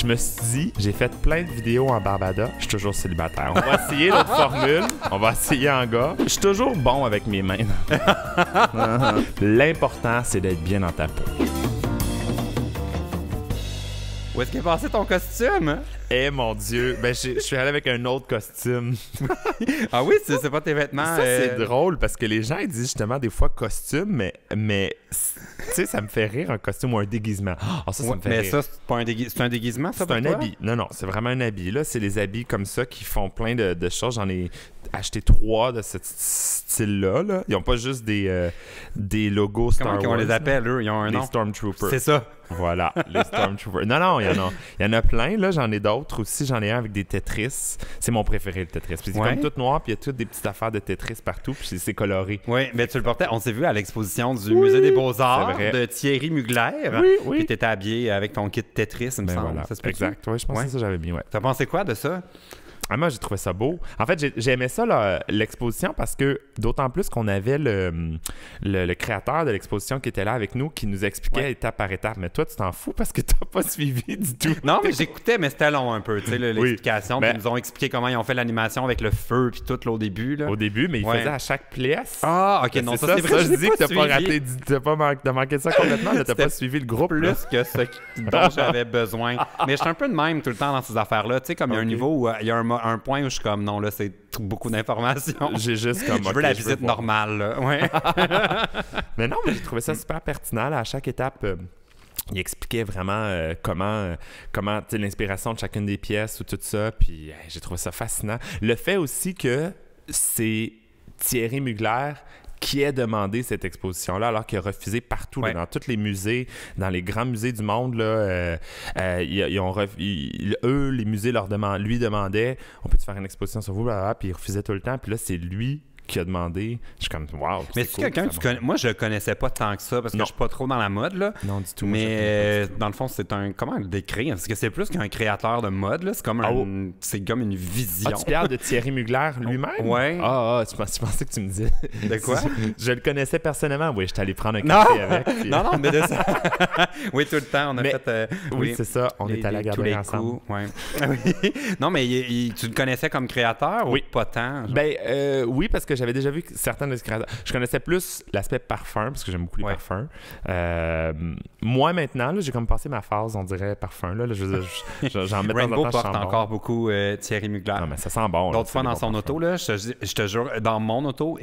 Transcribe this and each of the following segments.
je me suis dit, j'ai fait plein de vidéos en Barbada, je suis toujours célibataire. On va essayer l'autre formule, on va essayer en gars. Je suis toujours bon avec mes mains. L'important, c'est d'être bien dans ta peau. Où est-ce qu'est passé ton costume? Eh mon Dieu, ben je suis allé avec un autre costume. Ah oui, c'est pas tes vêtements. Ça, c'est drôle parce que les gens ils disent justement des fois costume, mais tu sais, ça me fait rire un costume ou un déguisement. Ah, ça me fait rire. Mais ça, c'est pas un déguisement, c'est un déguisement, ça, c'est un habit. Non, c'est vraiment un habit. Là, c'est les habits comme ça qui font plein de choses. J'en ai acheté 3 de ce style-là. Là. Ils n'ont pas juste des logos Star Wars. Comment on les appelle, eux? Ils ont un nom. Les Stormtroopers. C'est ça. Voilà, les Stormtroopers. Non, il y en a plein. Là, j'en ai d'autres aussi. J'en ai un avec des Tetris. C'est mon préféré, le Tetris. Puis c'est comme tout noir, puis il y a toutes des petites affaires de Tetris partout, puis c'est coloré. Oui, mais tu le portais. On s'est vu à l'exposition du Musée des Beaux-Arts de Thierry Mugler. Oui. Puis t'étais habillé avec ton kit Tetris, il me semble. Voilà. Ça se peut exact. Oui, je pense que c'est ça que j'avais mis, T'as pensé quoi de ça? Ah, moi, j'ai trouvé ça beau. En fait, j'aimais ça, là, l'exposition, parce que d'autant plus qu'on avait le créateur de l'exposition qui était là avec nous, qui nous expliquait étape par étape. Mais toi, tu t'en fous parce que t'as pas suivi du tout. Non, mais j'écoutais, mais c'était long un peu, tu sais, l'explication. Puis ils nous ont expliqué comment ils ont fait l'animation avec le feu puis tout là, au début. Là. Au début, mais ils faisaient à chaque pièce. Ah, OK, non, ça c'est vrai. Je dis que t'as pas raté, t'as manqué ça complètement, mais t'as pas suivi le groupe. Plus que ce dont j'avais besoin. Mais je suis un peu de même tout le temps dans ces affaires-là. Tu sais, comme il y a un niveau où il y a un point où je suis comme, non, là, c'est beaucoup d'informations. J'ai juste comme... je veux la visite normale, là. Ouais. Mais non, mais j'ai trouvé ça super pertinent. Là, à chaque étape, il expliquait vraiment comment l'inspiration de chacune des pièces ou tout ça. Puis j'ai trouvé ça fascinant. Le fait aussi que c'est Thierry Mugler qui a demandé cette exposition-là, alors qu'il a refusé partout, là, dans tous les musées, dans les grands musées du monde. Là, eux, les musées lui demandaient « On peut-tu faire une exposition sur vous? » Puis il refusait tout le temps. Puis là, c'est lui qui a demandé. Je suis comme « Wow! » Mais c'est quelqu'un que tu connais. Moi, je le connaissais pas tant que ça parce que je suis pas trop dans la mode. Là. Non, du tout. Mais dans le fond, c'est un... Comment le décrire? Parce que c'est plus qu'un créateur de mode. Là. C'est comme c'est comme une vision. Ah, tu parles de Thierry Mugler lui-même? Oui. Tu pensais que tu me disais... De quoi? Je le connaissais personnellement. Oui, je suis allé prendre un café avec. Puis... Non, mais de ça... oui, tout le temps, on a fait... oui, c'est ça. On est allé à la garderie ensemble. Ouais. Non, mais tu le connaissais comme créateur ou pas tant? Genre? Ben, oui, parce que j'avais déjà vu certains de ses créateurs. Je connaissais plus l'aspect parfum, parce que j'aime beaucoup les parfums. Moi, maintenant, là, j'ai comme passé ma phase, on dirait, parfum. Là, j'en mets Rainbow dans le temps, porte encore beaucoup Thierry Mugler. Non, mais ça sent bon. D'autres fois, dans son auto, là, je te jure, dans mon auto,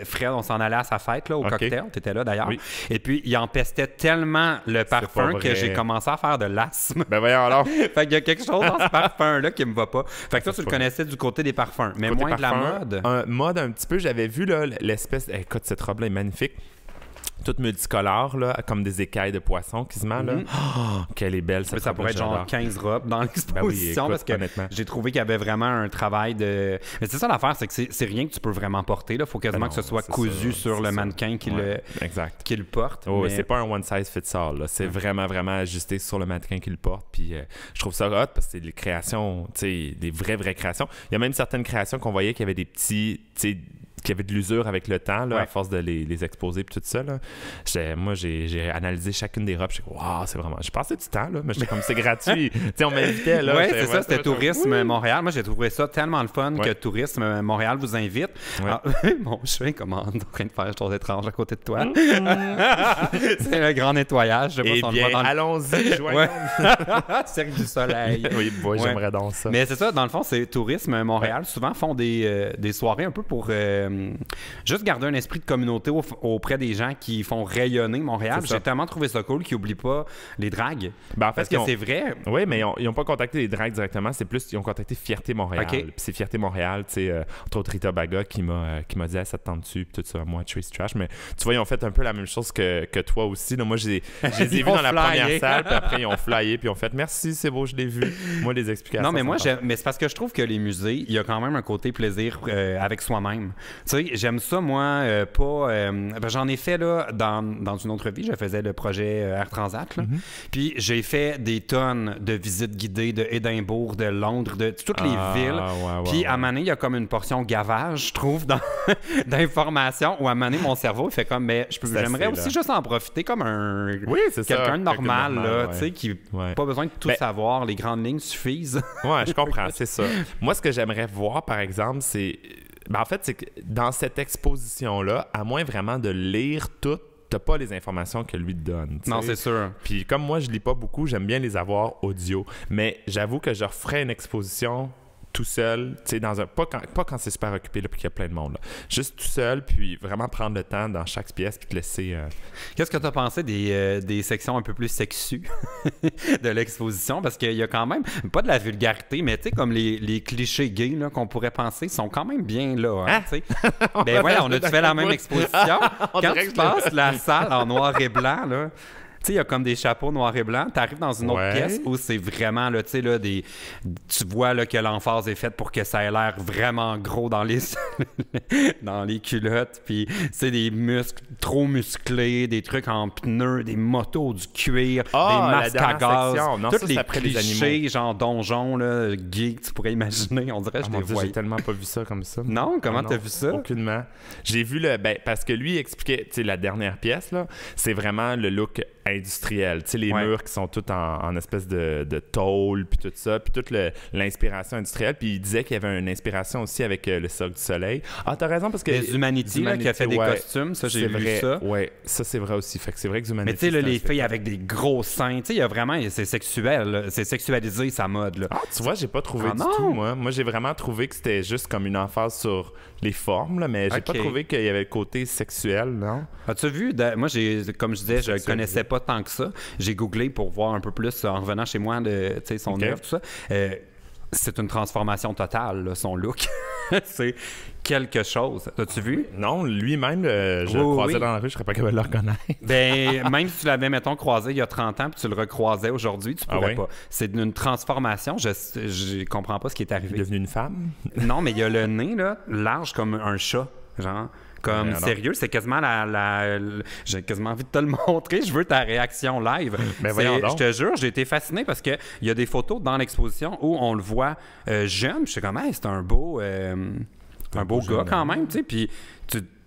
Fred, on s'en allait à sa fête là, au cocktail. Tu étais là, d'ailleurs. Oui. Et puis, il empestait tellement le parfum que j'ai commencé à faire de l'asthme. Ben voyons alors. Fait qu'il y a quelque chose dans ce parfum-là qui me va pas. Fait que toi, tu le connaissais du côté des parfums, mais moins de la mode. Mode un petit peu, j'avais vu là, l'espèce... Écoute, cette robe-là est magnifique. Toute multicolore, là, comme des écailles de poisson, quasiment. Là. Oh, qu'elle est belle, cette robe. Ça pourrait être genre 15 robes dans l'exposition, parce que j'ai trouvé qu'il y avait vraiment un travail de... Mais c'est ça l'affaire, c'est que c'est rien que tu peux vraiment porter. Il faut quasiment que ce soit cousu sur le mannequin qui le porte. Oh, mais... c'est pas un one size fits all. C'est vraiment, vraiment ajusté sur le mannequin qui le porte. Puis je trouve ça hot parce que c'est des créations, des vraies créations. Il y a même certaines créations qu'on voyait qui avaient des petits... qui avait de l'usure avec le temps, là, à force de les exposer et tout ça. Là. Moi, j'ai analysé chacune des robes. Je suis comme, wow, c'est vraiment... J'ai passé du temps, là, mais j'étais comme, c'est gratuit. On m'invitait. Oui, c'est ça, c'était Tourisme Montréal. Moi, j'ai trouvé ça tellement le fun que Tourisme Montréal vous invite. Alors, mon chien commande en train de faire des choses étranges à côté de toi. C'est le grand nettoyage. Je sais pas bien, allons-y, joyeux. Cirque du Soleil. Oui, j'aimerais donc ça. Mais c'est ça, dans le fond, c'est Tourisme Montréal. Souvent, font des soirées un peu pour... juste garder un esprit de communauté auprès des gens qui font rayonner Montréal. J'ai tellement trouvé ça cool qu'ils n'oublient pas les dragues. Ben, en fait, parce que c'est vrai. Oui, mais ils n'ont pas contacté les dragues directement. C'est plus, ils ont contacté Fierté Montréal. Puis c'est Fierté Montréal, tu sais, entre autres Rita Baga qui m'a dit ça te tente dessus, puis tout ça, moi, Trace Trash. Mais tu vois, ils ont fait un peu la même chose que toi aussi. Là, moi, je les ai vus dans la première salle, puis après, ils ont flyé, puis ils ont fait merci, c'est beau, je l'ai vu. Moi, les explications. Non, mais moi, mais c'est parce que je trouve que les musées, il y a quand même un côté plaisir avec soi-même. sais, j'aime ça, moi, pas... ben, j'en ai fait, là, dans une autre vie, je faisais le projet Air Transat, là. Puis j'ai fait des tonnes de visites guidées de Édimbourg, de Londres, de toutes les villes. Puis à un moment donné, il y a comme une portion gavage, je trouve, d'informations, où à un moment donné, mon cerveau, il fait comme, mais j'aimerais aussi juste en profiter comme quelqu'un de normal, là, tu sais, qui n'a pas besoin de tout savoir, les grandes lignes suffisent. Ouais, je comprends, c'est ça. Moi, ce que j'aimerais voir, par exemple, c'est... Ben, en fait, c'est que dans cette exposition-là, à moins vraiment de lire tout, t'as pas les informations que lui te donne. T'sais. Non, c'est sûr. Puis comme moi, je lis pas beaucoup, j'aime bien les avoir audio. Mais j'avoue que je referais une exposition tout seul, tu sais, dans un... Pas quand c'est super occupé, là, puis qu'il y a plein de monde, là. Juste tout seul, puis vraiment prendre le temps dans chaque pièce, puis te laisser... Qu'est-ce que tu as pensé des sections un peu plus sexues de l'exposition? Parce qu'il y a quand même, pas de la vulgarité, mais tu sais, comme les clichés gays là, qu'on pourrait penser, sont quand même bien là, hein, tu sais. Ben voilà, on a fait la même exposition. Quand tu passes la salle en noir et blanc, là... Tu sais, il y a comme des chapeaux noirs et blancs. Tu arrives dans une autre pièce où c'est vraiment, là, tu sais, là, tu vois là, que l'emphase est faite pour que ça ait l'air vraiment gros dans les culottes. Puis, c'est des muscles trop musclés, des trucs en pneus, des motos, du cuir, des masques à gaz. Non, tous les clichés, genre donjon, là, gay, que tu pourrais imaginer. On dirait que je les voyais. J'ai tellement pas vu ça comme ça. Non? Comment t'as vu ça? Aucunement. J'ai vu parce que lui expliquait, tu sais, la dernière pièce, là, c'est vraiment le look industriel, tu sais, les murs qui sont tous en espèce de tôle, puis tout ça, puis toute l'inspiration industrielle, puis il disait qu'il y avait une inspiration aussi avec le Cirque du Soleil. Ah, t'as raison, parce que... Les Humanity, là, qui a fait des costumes, ça, j'ai vu ça. Ouais, ça, c'est vrai aussi, fait que c'est vrai que Humanity... Mais tu sais, là, les filles avec des gros seins, tu sais, il y a vraiment... C'est sexuel, là. C'est sexualisé, sa mode, là. Ah, tu vois, j'ai pas trouvé du tout, moi. Moi, j'ai vraiment trouvé que c'était juste comme une emphase sur les formes, là, mais j'ai pas trouvé qu'il y avait le côté sexuel, non? As-tu vu? Moi, comme je disais, je connaissais pas tant que ça. J'ai googlé pour voir un peu plus en revenant chez moi de son œuvre, tout ça. C'est une transformation totale, là, son look. C'est quelque chose. T'as-tu vu? Non, lui-même, je le croisais dans la rue, je serais pas capable de le reconnaître. Ben, même si tu l'avais, mettons, croisé il y a 30 ans puis tu le recroisais aujourd'hui, tu pourrais pas. C'est une transformation. Je comprends pas ce qui est arrivé. Il est devenu une femme? Non, mais il y a le nez, là, large comme un chat, genre. Comme, sérieux, c'est quasiment j'ai quasiment envie de te le montrer. Je veux ta réaction live. Mais voyons donc. Je te jure, j'ai été fasciné parce qu'il y a des photos dans l'exposition où on le voit jeune. Je suis comme, hey, c'est un beau gars quand même, tu sais. Puis,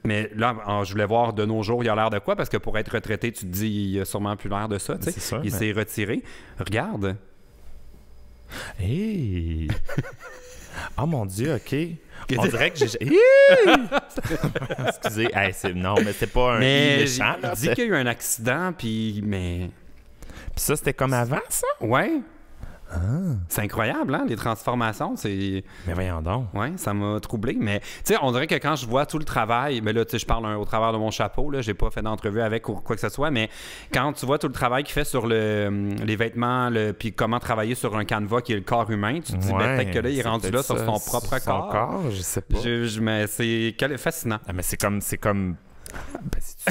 mais là, je voulais voir de nos jours, il a l'air de quoi? Parce que pour être retraité, tu te dis, il a sûrement plus l'air de ça, tu sais. Il s'est retiré. Regarde. Hey! Oh mon Dieu, OK. On dirait que j'ai... Excusez. Non, mais c'est pas un méchant. Il dit qu'il y a eu un accident, puis ça, c'était comme avant, ça? Ouais. Ah. C'est incroyable, hein, les transformations. Mais voyons donc. Oui, ça m'a troublé. Mais tu sais, on dirait que quand je vois tout le travail, mais là, tu sais, je parle au travers de mon chapeau, là, j'ai pas fait d'entrevue avec ou quoi que ce soit, mais quand tu vois tout le travail qu'il fait sur les vêtements, puis comment travailler sur un canevas qui est le corps humain, tu te dis, peut-être que là, il est rendu là sur son propre corps. Je sais pas. Mais c'est fascinant. Ah, mais c'est comme... c'est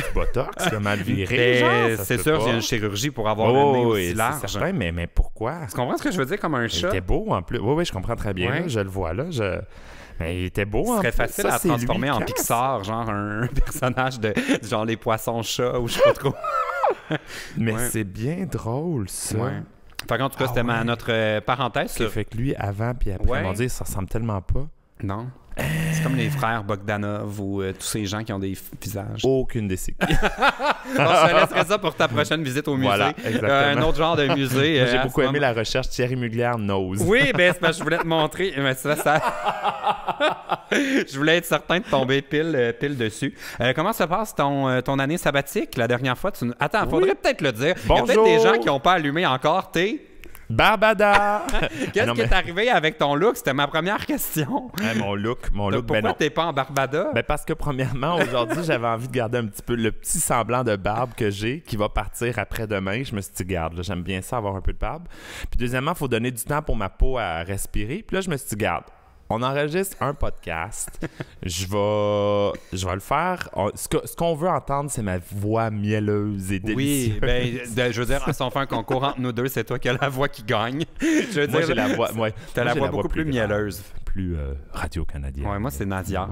du botox, c'est mal viré. C'est sûr, il y a une chirurgie pour avoir le nez aussi large. C'est certain, mais pourquoi? Tu comprends ce que je veux dire, comme un chat? Il était beau en plus. Oui, je comprends très bien. Là, je le vois là. Mais il était beau. Ce serait facile à transformer en Pixar, genre un personnage de genre les poissons-chats ou je sais pas trop. Mais c'est bien drôle, ça. Ouais. Fait qu'en tout cas, c'était notre parenthèse. Fait que lui, avant puis après, on dit ça ressemble tellement pas. Non. C'est comme les frères Bogdanov ou tous ces gens qui ont des visages. Aucune des cycles. Je te laisserai ça pour ta prochaine visite au musée. Voilà, exactement. Un autre genre de musée. J'ai beaucoup aimé la recherche Thierry Mugler Nose. Oui, ben c'est parce que je voulais te montrer. Mais ça... je voulais être certain de tomber pile dessus. Comment se passe ton année sabbatique? La dernière fois, Attends, faudrait peut-être le dire. Bonjour. Il y a peut-être des gens qui n'ont pas allumé encore Barbada! Qu'est-ce qui est arrivé avec ton look? C'était ma première question. Mon look. Pourquoi t'es pas en Barbada? Parce que premièrement, aujourd'hui, j'avais envie de garder un petit peu le petit semblant de barbe que j'ai qui va partir après-demain. Je me suis dit, garde, là, j'aime bien ça avoir un peu de barbe. Puis deuxièmement, il faut donner du temps pour ma peau à respirer. Puis là, je me suis dit, garde, on enregistre un podcast. Je vais le faire. Ce qu'on veut entendre, c'est ma voix mielleuse et délicieuse. Oui, je veux dire, si on fait un concours entre nous deux, c'est toi qui as la voix qui gagne. Je veux dire, moi, j'ai la voix... t'as la voix beaucoup plus mielleuse. plus radio-canadienne. Ouais, moi, c'est Nadia.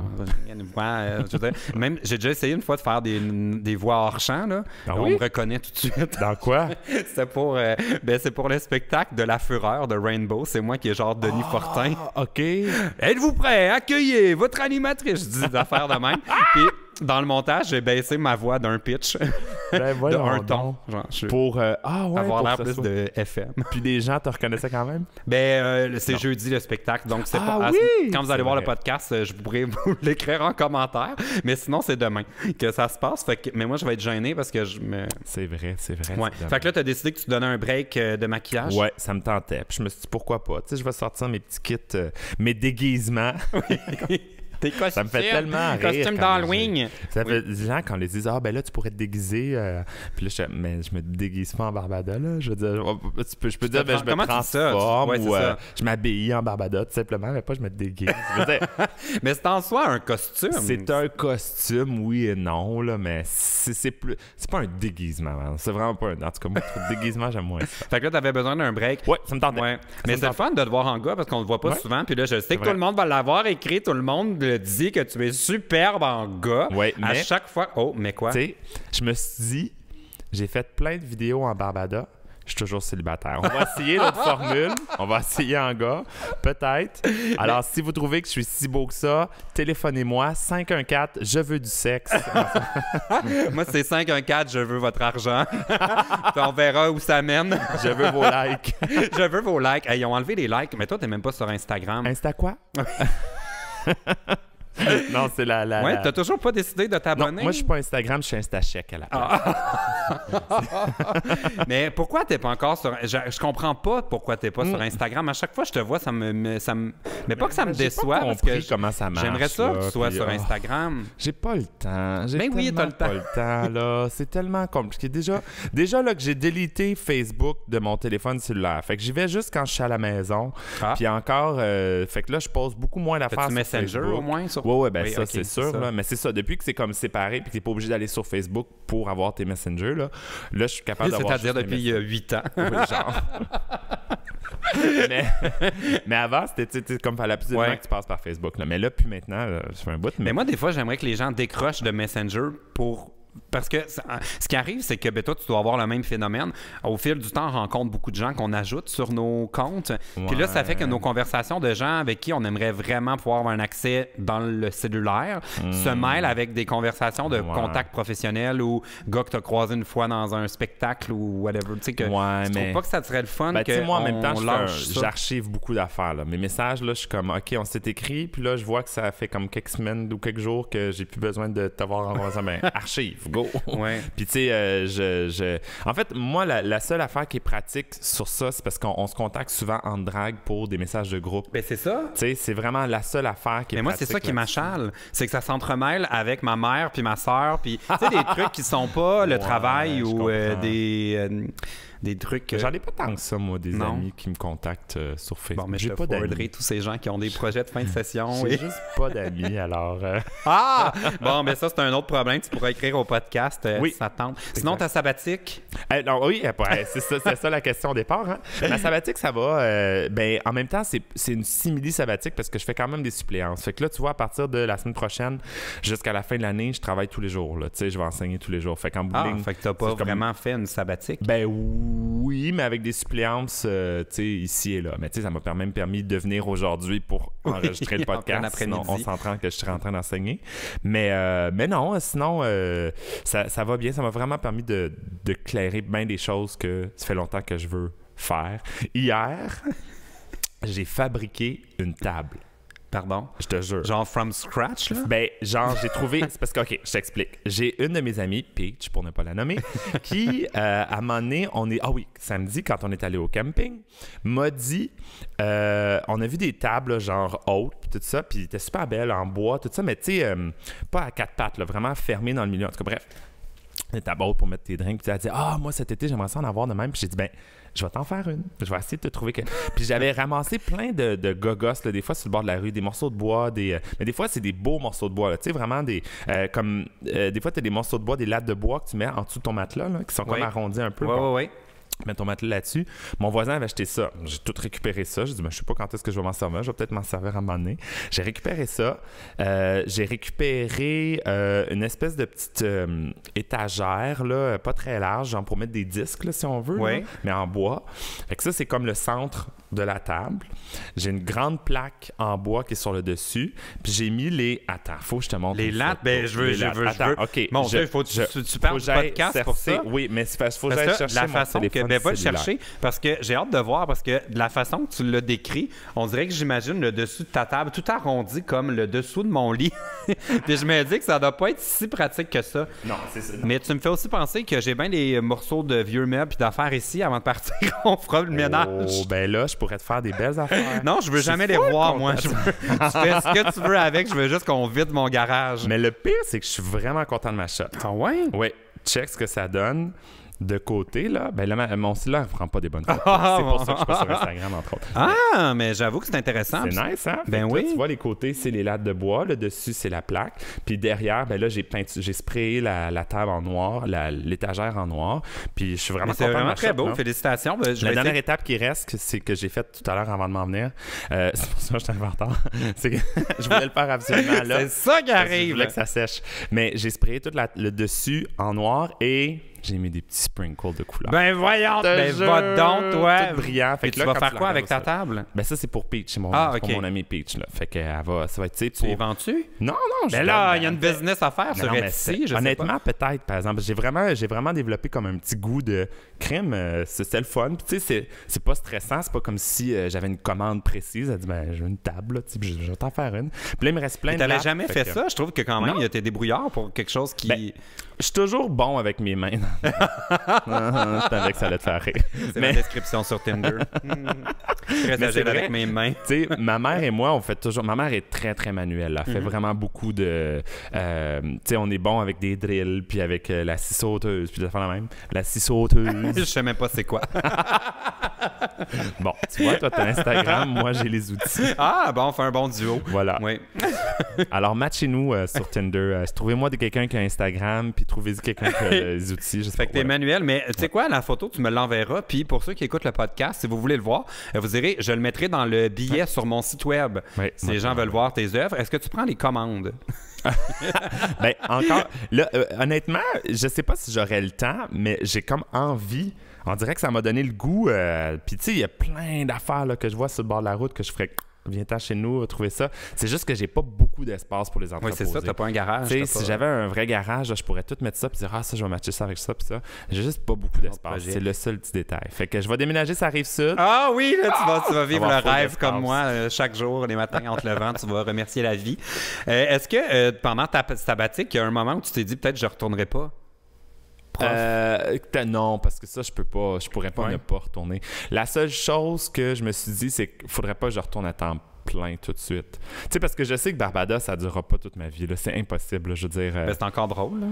Même, j'ai déjà essayé une fois de faire des voix hors champ, là. On me reconnaît tout de suite. Dans quoi? C'est pour le spectacle de La Fureur de Rainbow. C'est moi qui est genre Denis Fortin. OK. Êtes-vous prêts? Accueillez votre animatrice. Je dis des affaires de même. Puis, dans le montage, j'ai baissé ma voix d'un pitch. De un ton. Genre, pour avoir l'air pour plus de FM. Puis les gens te reconnaissaient quand même? C'est jeudi le spectacle. Donc, c'est quand vous allez voir le podcast, je pourrais vous l'écrire en commentaire. Mais sinon, c'est demain que ça se passe. Mais moi, je vais être gêné parce que C'est vrai. Ouais. Fait que là, tu as décidé que tu donnais un break de maquillage. Ouais, ça me tentait. Puis je me suis dit, pourquoi pas? Tu sais, je vais sortir mes petits kits, mes déguisements. Tes costumes, ça me fait tellement rire. Costume d'Halloween. Ça fait des gens quand on les dit ben là tu pourrais te déguiser. Puis là je me déguise pas en Barbada là. Je veux dire, je peux dire je me transforme ou je m'habille en Barbada tout simplement, mais pas je me déguise. Mais c'est en soi un costume. C'est un costume, oui et non là, mais c'est pas un déguisement. Man. C'est vraiment pas un. En tout cas moi le déguisement j'aime moins ça. Fait que là t'avais besoin d'un break. Ouais, ça me tentait. Ouais. Mais c'est le fun de te voir en gars parce qu'on le voit pas souvent. Puis là je sais que tout le monde va l'avoir écrit, tout le monde dit que tu es superbe en gars. Ouais, à chaque fois. Oh, mais quoi? Tu sais, je me suis dit, j'ai fait plein de vidéos en Barbada. Je suis toujours célibataire. On va essayer l'autre formule. On va essayer en gars. Peut-être. Alors, si vous trouvez que je suis si beau que ça, téléphonez-moi. 514, je veux du sexe. Moi, c'est 514, je veux votre argent. Puis on verra où ça mène. Je veux vos likes. Je veux vos likes. Hey, ils ont enlevé les likes, mais toi, t'es même pas sur Instagram. Insta quoi? Non, c'est la. Ouais, t'as toujours pas décidé de t'abonner? Non, moi, je suis pas Instagram, je suis Instacheck à la place. Mais pourquoi t'es pas encore sur... Je comprends pas pourquoi t'es pas sur Instagram. À chaque fois que je te vois, ça me... Mais pas que ça me déçoit, parce que comment ça marche. J'aimerais ça que tu sois sur puis, Instagram. J'ai pas le temps. Oui, t'as le temps. Pas le temps, là. C'est tellement compliqué. Déjà là, que j'ai délité Facebook de mon téléphone cellulaire. Fait que j'y vais juste quand je suis à la maison. Puis encore, fait que là, je pose beaucoup moins d'affaires sur Messenger Facebook. au moins? Sur... Oui, ben oui, ça, okay, c'est sûr. Là. Mais c'est ça, depuis que c'est comme séparé puis que t'es pas obligé d'aller sur Facebook pour avoir tes Messengers, là je suis capable d'avoir... C'est-à-dire depuis 8 ans. Oui, genre. mais avant, c'était comme fallait absolument que tu passes par Facebook. Là. Mais là, puis maintenant, je fais un bout. Mais moi, des fois, j'aimerais que les gens décrochent de Messenger pour... Parce que ce qui arrive, c'est que toi, tu dois avoir le même phénomène. Au fil du temps, on rencontre beaucoup de gens qu'on ajoute sur nos comptes. Puis là, ça fait que nos conversations de gens avec qui on aimerait vraiment pouvoir avoir un accès dans le cellulaire se mêlent avec des conversations de contacts professionnels ou gars que tu as croisé une fois dans un spectacle ou whatever. Tu sais que je trouve pas que ça serait le fun que moi, en même temps, j'archive beaucoup d'affaires. Là. Mes messages, là, je suis comme, OK, on s'est écrit, puis là, je vois que ça fait comme quelques semaines ou quelques jours que j'ai plus besoin de t'avoir envoyé ça. Mais archive. Go! Ouais. Puis tu sais, en fait, moi, la seule affaire qui est pratique sur ça, c'est parce qu'on se contacte souvent en drague pour des messages de groupe. Ben c'est ça. Tu sais, c'est vraiment la seule affaire qui est pratique. Mais moi, c'est ça qui m'achale. C'est que ça s'entremêle avec ma mère puis ma soeur. Puis tu sais, des trucs qui sont pas le travail ou des trucs... J'en ai pas tant que ça, moi, des amis qui me contactent sur Facebook. Bon, mais j'ai pas d'amis. Tous ces gens qui ont des projets de fin de session. J'ai juste pas d'amis, alors... Ah! Bon, mais ça, c'est un autre problème. Tu pourras écrire au podcast si ça te tente. Sinon, ta sabbatique? Non, oui, c'est ça la question au départ. Hein? Ma sabbatique, ça va. En même temps, c'est une simili-sabbatique parce que je fais quand même des suppléances. Fait que là, tu vois, à partir de la semaine prochaine jusqu'à la fin de l'année, je travaille tous les jours. Tu sais, je vais enseigner tous les jours. Fait qu'en bout de ligne, fait que t'as pas vraiment fait une sabbatique? Oui, mais avec des suppléances, tu sais, ici et là. Mais tu sais, ça m'a même permis de venir aujourd'hui pour enregistrer le podcast. Sinon, on s'entend que je serais en train d'enseigner. Mais non, sinon, ça va bien. Ça m'a vraiment permis de clairer bien des choses que ça fait longtemps que je veux faire. Hier, j'ai fabriqué une table. Pardon? Je te jure. Genre from scratch, là? J'ai trouvé... C'est parce que, OK, je t'explique. J'ai une de mes amies, Peach, pour ne pas la nommer, qui, à un moment donné, samedi, quand on est allé au camping, m'a dit... on a vu des tables, genre, hautes, puis tout ça, puis c'était super belle, en bois, tout ça, mais tu sais, pas à quatre pattes, là, vraiment fermées dans le milieu. En tout cas, bref, des tables hautes pour mettre tes drinks. Puis tu as dit, moi, cet été, j'aimerais ça en avoir de même. Puis j'ai dit, je vais t'en faire une. Je vais essayer de te trouver que... Puis j'avais ramassé plein de gogos, là, des fois sur le bord de la rue, des morceaux de bois, mais des fois, c'est des beaux morceaux de bois. Tu sais, vraiment des... des fois, tu as des morceaux de bois, des lattes de bois que tu mets en dessous de ton matelas, là, qui sont comme arrondis un peu. Oui. Mets ton matelas là-dessus. Mon voisin avait acheté ça. J'ai tout récupéré ça. J'ai dit, je sais pas quand est-ce que je vais m'en servir. Je vais peut-être m'en servir à un moment donné. J'ai récupéré ça. J'ai récupéré une espèce de petite étagère, là, pas très large, genre pour mettre des disques, là, si on veut, là, mais en bois. Fait que ça, c'est comme le centre de la table. J'ai une grande plaque en bois qui est sur le dessus. Puis j'ai mis les... Attends, faut que je te montre. Les lattes, ben je veux. Attends, OK. Mon Dieu, faut que tu parles du podcast pour ça. Oui, mais il faut que j'aille chercher la mon façon téléphone que... Ben, va le cellulaire. chercher, parce que j'ai hâte de voir, parce que de la façon que tu l'as décrit, on dirait que j'imagine le dessus de ta table tout arrondi comme le dessous de mon lit. Puis je me dis que ça doit pas être si pratique que ça. Non, c'est ça. Non. Mais tu me fais aussi penser que j'ai bien des morceaux de vieux meubles et d'affaires ici avant de partir. On fera le ménage. Oh, ben là, je pourrais te faire des belles affaires. Non, je veux jamais les voir, moi. Tu fais ce que tu veux avec, je veux juste qu'on vide mon garage. Mais le pire, c'est que je suis vraiment content de ma shot. Ah ouais? Oui, check ce que ça donne. De côté, là, ben là, mon cellulaire ne prend pas des bonnes photos. C'est pour ça que je suis pas sur Instagram, entre autres. Ah, mais j'avoue que c'est intéressant. C'est nice, hein? Ben oui. Là, tu vois, les côtés, c'est les lattes de bois. Le dessus, c'est la plaque. Puis derrière, ben là, j'ai sprayé la table en noir, l'étagère en noir. Puis je suis vraiment content. C'est vraiment très beau. Là. Félicitations. La dernière étape qui reste, c'est que j'ai faite tout à l'heure avant de m'en venir. C'est pour ça que je suis arrivé en retard. C'est que je voulais le faire absolument là. C'est ça qui arrive. Je voulais que ça sèche. Mais j'ai sprayé tout le dessus en noir et... J'ai mis des petits sprinkles de couleur. Ben voyons, ben va donc, toi. Tout brillant. Fait et que tu là, vas quand faire tu quoi la avec ta regardes, table? Ben ça, c'est pour Peach. C'est mon ami Peach, là. Fait que ça va être, tu sais, Tu les vends-tu? Non, je Ben là, il y a une business à faire sur mais Etsy, je sais honnêtement, pas. peut-être, par exemple. J'ai vraiment développé comme un petit goût de crème. C'était le fun. Puis tu sais, c'est pas stressant. C'est pas comme si j'avais une commande précise. Elle dit, ben, j'ai une table, là, je vais t'en faire une. Puis là, il me reste plein de T'avais lattes, jamais fait ça? Je trouve que quand même, Non. il y a tes débrouillards pour quelque chose qui... Ben, je suis toujours bon avec mes mains. Je savais que ça allait te faire rire. C'est la description sur Tinder. Très agile vrai. avec mes mains. Tu sais, ma mère et moi, on fait toujours... Ma mère est très, très manuelle. Elle fait vraiment beaucoup de... tu sais, on est bon avec des drills, puis avec la scie sauteuse, puis de faire la même. La scie sauteuse. Je sais même pas c'est quoi. Bon, tu vois, toi, t'as Instagram, moi, j'ai les outils. Ah, bon, on fait un bon duo. Voilà. Oui. Alors, matchez-nous sur Tinder. Trouvez-moi quelqu'un qui a Instagram, puis trouvez-y quelqu'un qui a les outils. Je sais Fait pas, que t'es voilà. manuel, mais tu sais quoi, la photo, tu me l'enverras. Puis pour ceux qui écoutent le podcast, si vous voulez le voir, vous direz, je le mettrai dans le billet sur mon site web. Oui, Si les gens veulent voir tes œuvres, est-ce que tu prends les commandes? Ben, encore, là, honnêtement, je sais pas si j'aurais le temps, mais j'ai comme envie. On dirait que ça m'a donné le goût. Puis, tu sais, il y a plein d'affaires là, que je vois sur le bord de la route que je ferais. Viens-t'en chez nous, trouver ça. C'est juste que j'ai pas beaucoup d'espace pour les Oui, entreposer. c'est ça, t'as pas un garage. Tu sais, t'as si pas- j'avais un vrai garage, là, je pourrais tout mettre ça puis dire ça, je vais matcher ça avec ça puis ça. J'ai juste pas beaucoup d'espace. projet. C'est le seul petit détail. Fait que je vais déménager, ça arrive sud. Ah oui, là, tu vas vivre avoir le full rêve d'espace. comme moi, chaque jour, les matins entre le vent, tu vas remercier la vie. Est-ce que pendant ta sabbatique, il y a un moment où tu t'es dit peut-être je retournerai pas? Prof. Non, parce que ça, je pourrais pas Ouais. ne pas retourner. La seule chose que je me suis dit, c'est qu'il faudrait pas que je retourne à temps plein tout de suite. Tu sais, parce que je sais que Barbados, ça durera pas toute ma vie. Là. C'est impossible. Là. Je veux dire, Ben, c'est encore drôle. Là.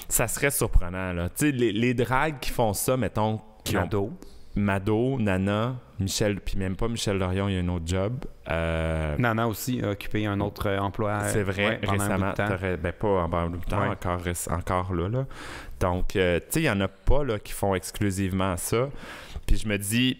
ça serait surprenant. Là. Tu sais, les dragues qui font ça, mettons, qui ont Mado. Mado, Nana, Michel, puis même pas Michel Lorion, il y a un autre job. Nana aussi a occupé un autre emploi. C'est vrai, pendant un bout récemment. de temps. Ben pas en bout de temps, Ouais. encore là. Donc, tu sais, il y en a pas là, qui font exclusivement ça. Puis je me dis,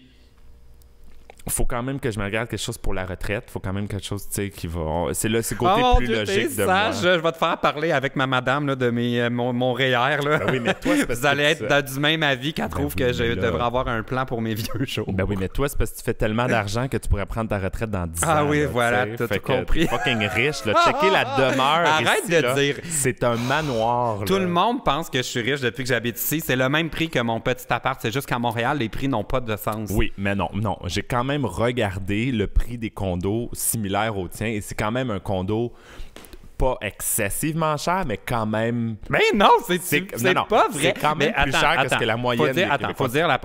faut quand même que je me regarde quelque chose pour la retraite. Faut quand même quelque chose, tu sais, qui va... C'est le côté Oh, plus Dieu, logique t'es de sage. moi. Je vais te faire parler avec ma madame là, de mon REER. Là. Ben oui, mais toi, c'est parce Vous allez que être du même avis qu'elle trouve oui, que je mais là- devrais avoir un plan pour mes vieux jours. Ben oui, mais toi, c'est parce que tu fais tellement d'argent que tu pourrais prendre ta retraite dans 10 ans. Ah oui, là, voilà, tu sais. t'as Fait tout que compris. t'es fucking riche, là. Checker la demeure Arrête ici, de là. dire. C'est un manoir, Tout là. le monde pense que je suis riche depuis que j'habite ici. C'est le même prix que mon petit appart. C'est juste qu'à Montréal, les prix n'ont pas de sens. Oui, mais non. J'ai quand même regardé le prix des condos similaires au tien et c'est quand même un condo pas excessivement cher, mais quand même... Mais non, c'est non, pas vrai. c'est quand même Mais plus cher que ce que la moyenne Faut dire, des Québécois. faut dire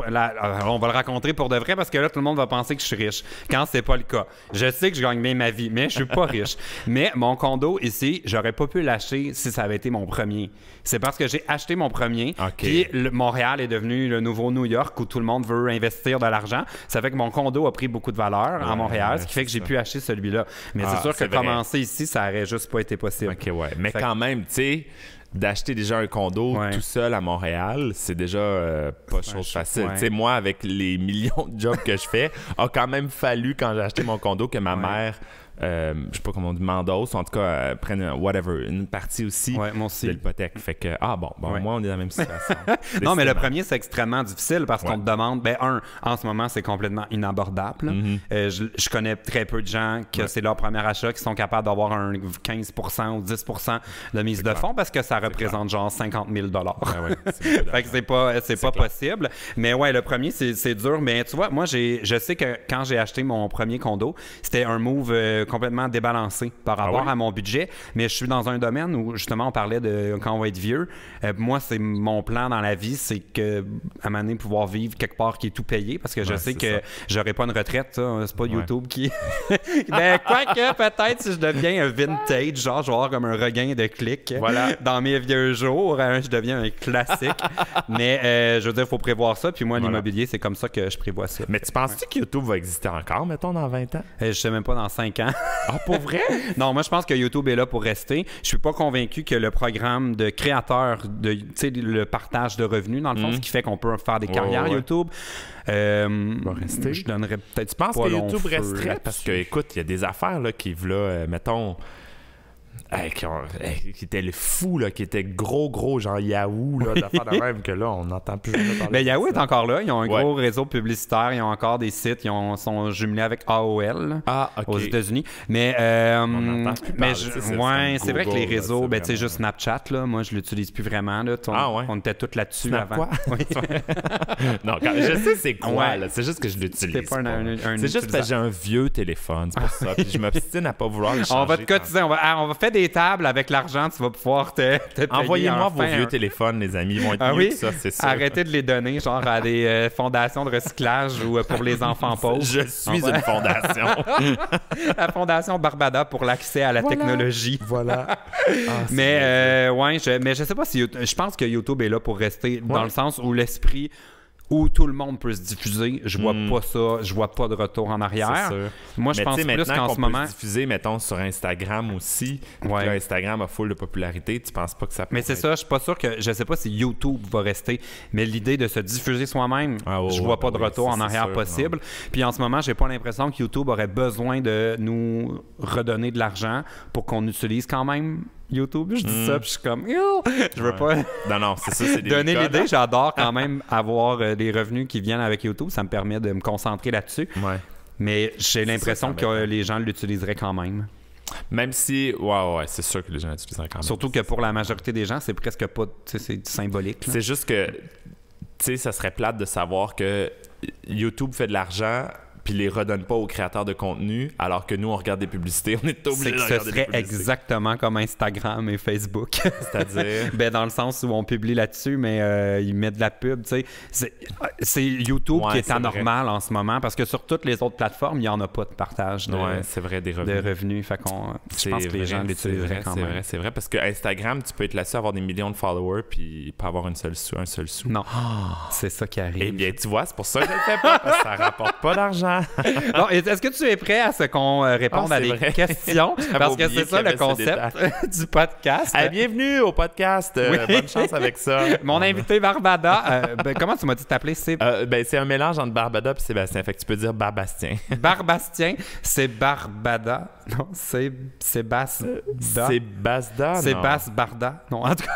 on va le raconter pour de vrai parce que là, tout le monde va penser que je suis riche. Quand c'est pas le cas. Je sais que je gagne bien ma vie, mais je suis pas riche. Mais mon condo ici, j'aurais pas pu l'acheter si ça avait été mon premier. C'est parce que j'ai acheté mon premier. OK. Puis Montréal est devenu le nouveau New York où tout le monde veut investir de l'argent. Ça fait que mon condo a pris beaucoup de valeur à Montréal, ce qui fait que j'ai pu acheter celui-là. Mais c'est sûr que c'est vrai. commencer ici, ça aurait juste pas été possible. OK, ouais. Mais Fait quand même, tu sais, d'acheter déjà un condo tout seul à Montréal, c'est déjà pas chose facile. Tu sais, moi, avec les millions de jobs que je fais, a quand même fallu, quand j'ai acheté mon condo, que ma mère... je sais pas comment on dit, m'endosse, en tout cas, prenne une partie aussi de l'hypothèque. Fait que, moi, on est dans la même situation. Non, mais le premier, c'est extrêmement difficile parce qu'on te demande, en ce moment, c'est complètement inabordable. Je connais très peu de gens que c'est leur premier achat qui sont capables d'avoir un 15% ou 10% de mise de fonds parce que ça représente genre 50 000 Fait que c'est pas possible. Mais ouais, le premier, c'est dur. Mais tu vois, moi, je sais que quand j'ai acheté mon premier condo, c'était un move complètement débalancé par rapport à mon budget, mais je suis dans un domaine où justement on parlait de quand on va être vieux. Moi, c'est mon plan dans la vie, c'est que à un moment donné, pouvoir vivre quelque part qui est tout payé, parce que je sais que j'aurai pas une retraite, c'est pas YouTube qui... quoique peut-être si je deviens un vintage, genre je vais avoir comme un regain de clics dans mes vieux jours, je deviens un classique. Mais je veux dire, il faut prévoir ça, puis moi l'immobilier, c'est comme ça que je prévois ça. Mais tu penses-tu que YouTube va exister encore, mettons, dans 20 ans? Je sais même pas, dans 5 ans. Ah, pour vrai? Non, moi, je pense que YouTube est là pour rester. Je suis pas convaincu que le programme de créateur, tu sais, le partage de revenus, dans le fond, ce qui fait qu'on peut faire des carrières YouTube, va rester. Je donnerais peut-être. Tu penses que YouTube resterait? Parce que, écoute, il y a des affaires là, qui, mettons... qui était le fou, là, qui était gros, genre Yahoo, là, d'affaires de même, que là, on n'entend plus jamais parler. Mais Yahoo est encore là. Ils ont un gros réseau publicitaire. Ils ont encore des sites. Ils sont jumelés avec AOL aux États-Unis. Mais, on n'entend plus parler. c'est vrai que les réseaux, tu sais, juste Snapchat, là, moi, je l'utilise plus vraiment. Là. On était tous là-dessus avant. Quoi? Non, je sais c'est quoi, là. C'est juste que je l'utilise. C'est juste parce que j'ai un vieux téléphone, c'est pour ça. Puis je m'obstine à pas vouloir le changer. On va te cotiser. On va faire des tables avec l'argent, tu vas pouvoir te envoyez-moi vos vieux téléphones, les amis. Ils vont être mieux que ça, c'est sûr. Arrêtez de les donner, genre à des fondations de recyclage ou pour les enfants pauvres. Je suis une fondation. La fondation Barbada pour l'accès à la technologie. Voilà. Mais je sais pas si je pense que YouTube est là pour rester dans le sens où l'esprit où tout le monde peut se diffuser, je vois pas ça, je vois pas de retour en arrière. Moi, je pense plus qu'en ce moment... peut se diffuser, mettons, sur Instagram aussi, là, Instagram a full de popularité, tu penses pas que ça peut... Mais c'est ça, je suis pas sûr que... Je sais pas si YouTube va rester, mais l'idée de se diffuser soi-même, je vois pas de retour en arrière possible. Puis en ce moment, j'ai pas l'impression que YouTube aurait besoin de nous redonner de l'argent pour qu'on utilise quand même YouTube. Je dis ça, puis je suis comme... Je veux pas... Non, c'est ça, c'est des donner l'idée, j'adore quand même avoir des revenus qui viennent avec YouTube. Ça me permet de me concentrer là-dessus. Mais j'ai l'impression que les gens l'utiliseraient quand même. Même si... c'est sûr que les gens l'utiliseraient quand même. Surtout que pour la majorité des gens, c'est presque pas... C'est symbolique. C'est juste que... Tu sais, ça serait plate de savoir que YouTube fait de l'argent... puis les redonne pas aux créateurs de contenu, alors que nous, on regarde des publicités, on est obligé de regarder des publicités. Ce serait exactement comme Instagram et Facebook. C'est-à-dire? Dans le sens où on publie là-dessus, mais ils mettent de la pub, tu sais. C'est YouTube qui est anormal en ce moment, parce que sur toutes les autres plateformes, il n'y en a pas de partage c'est vrai, des revenus. De revenus. Fait qu'on, je pense que les gens l'utiliseraient quand même. C'est vrai, parce que Instagram, tu peux être là-dessus, avoir des millions de followers, puis pas avoir un seul sou. Non, c'est ça qui arrive. Eh bien, tu vois, c'est pour ça que je le fais pas, parce que ça rapporte pas d'argent. Bon, est-ce que tu es prêt à ce qu'on réponde à des questions? Parce que c'est ça le concept du podcast. Bienvenue au podcast. Bonne chance avec ça. Mon invité Barbada, comment tu m'as dit de t'appeler? C'est un mélange entre Barbada et Sébastien. Fait que tu peux dire Barbastien. Barbastien, c'est Barbada. Non, c'est Sébastien. C'est Basda? C'est Barda. Non, en tout cas...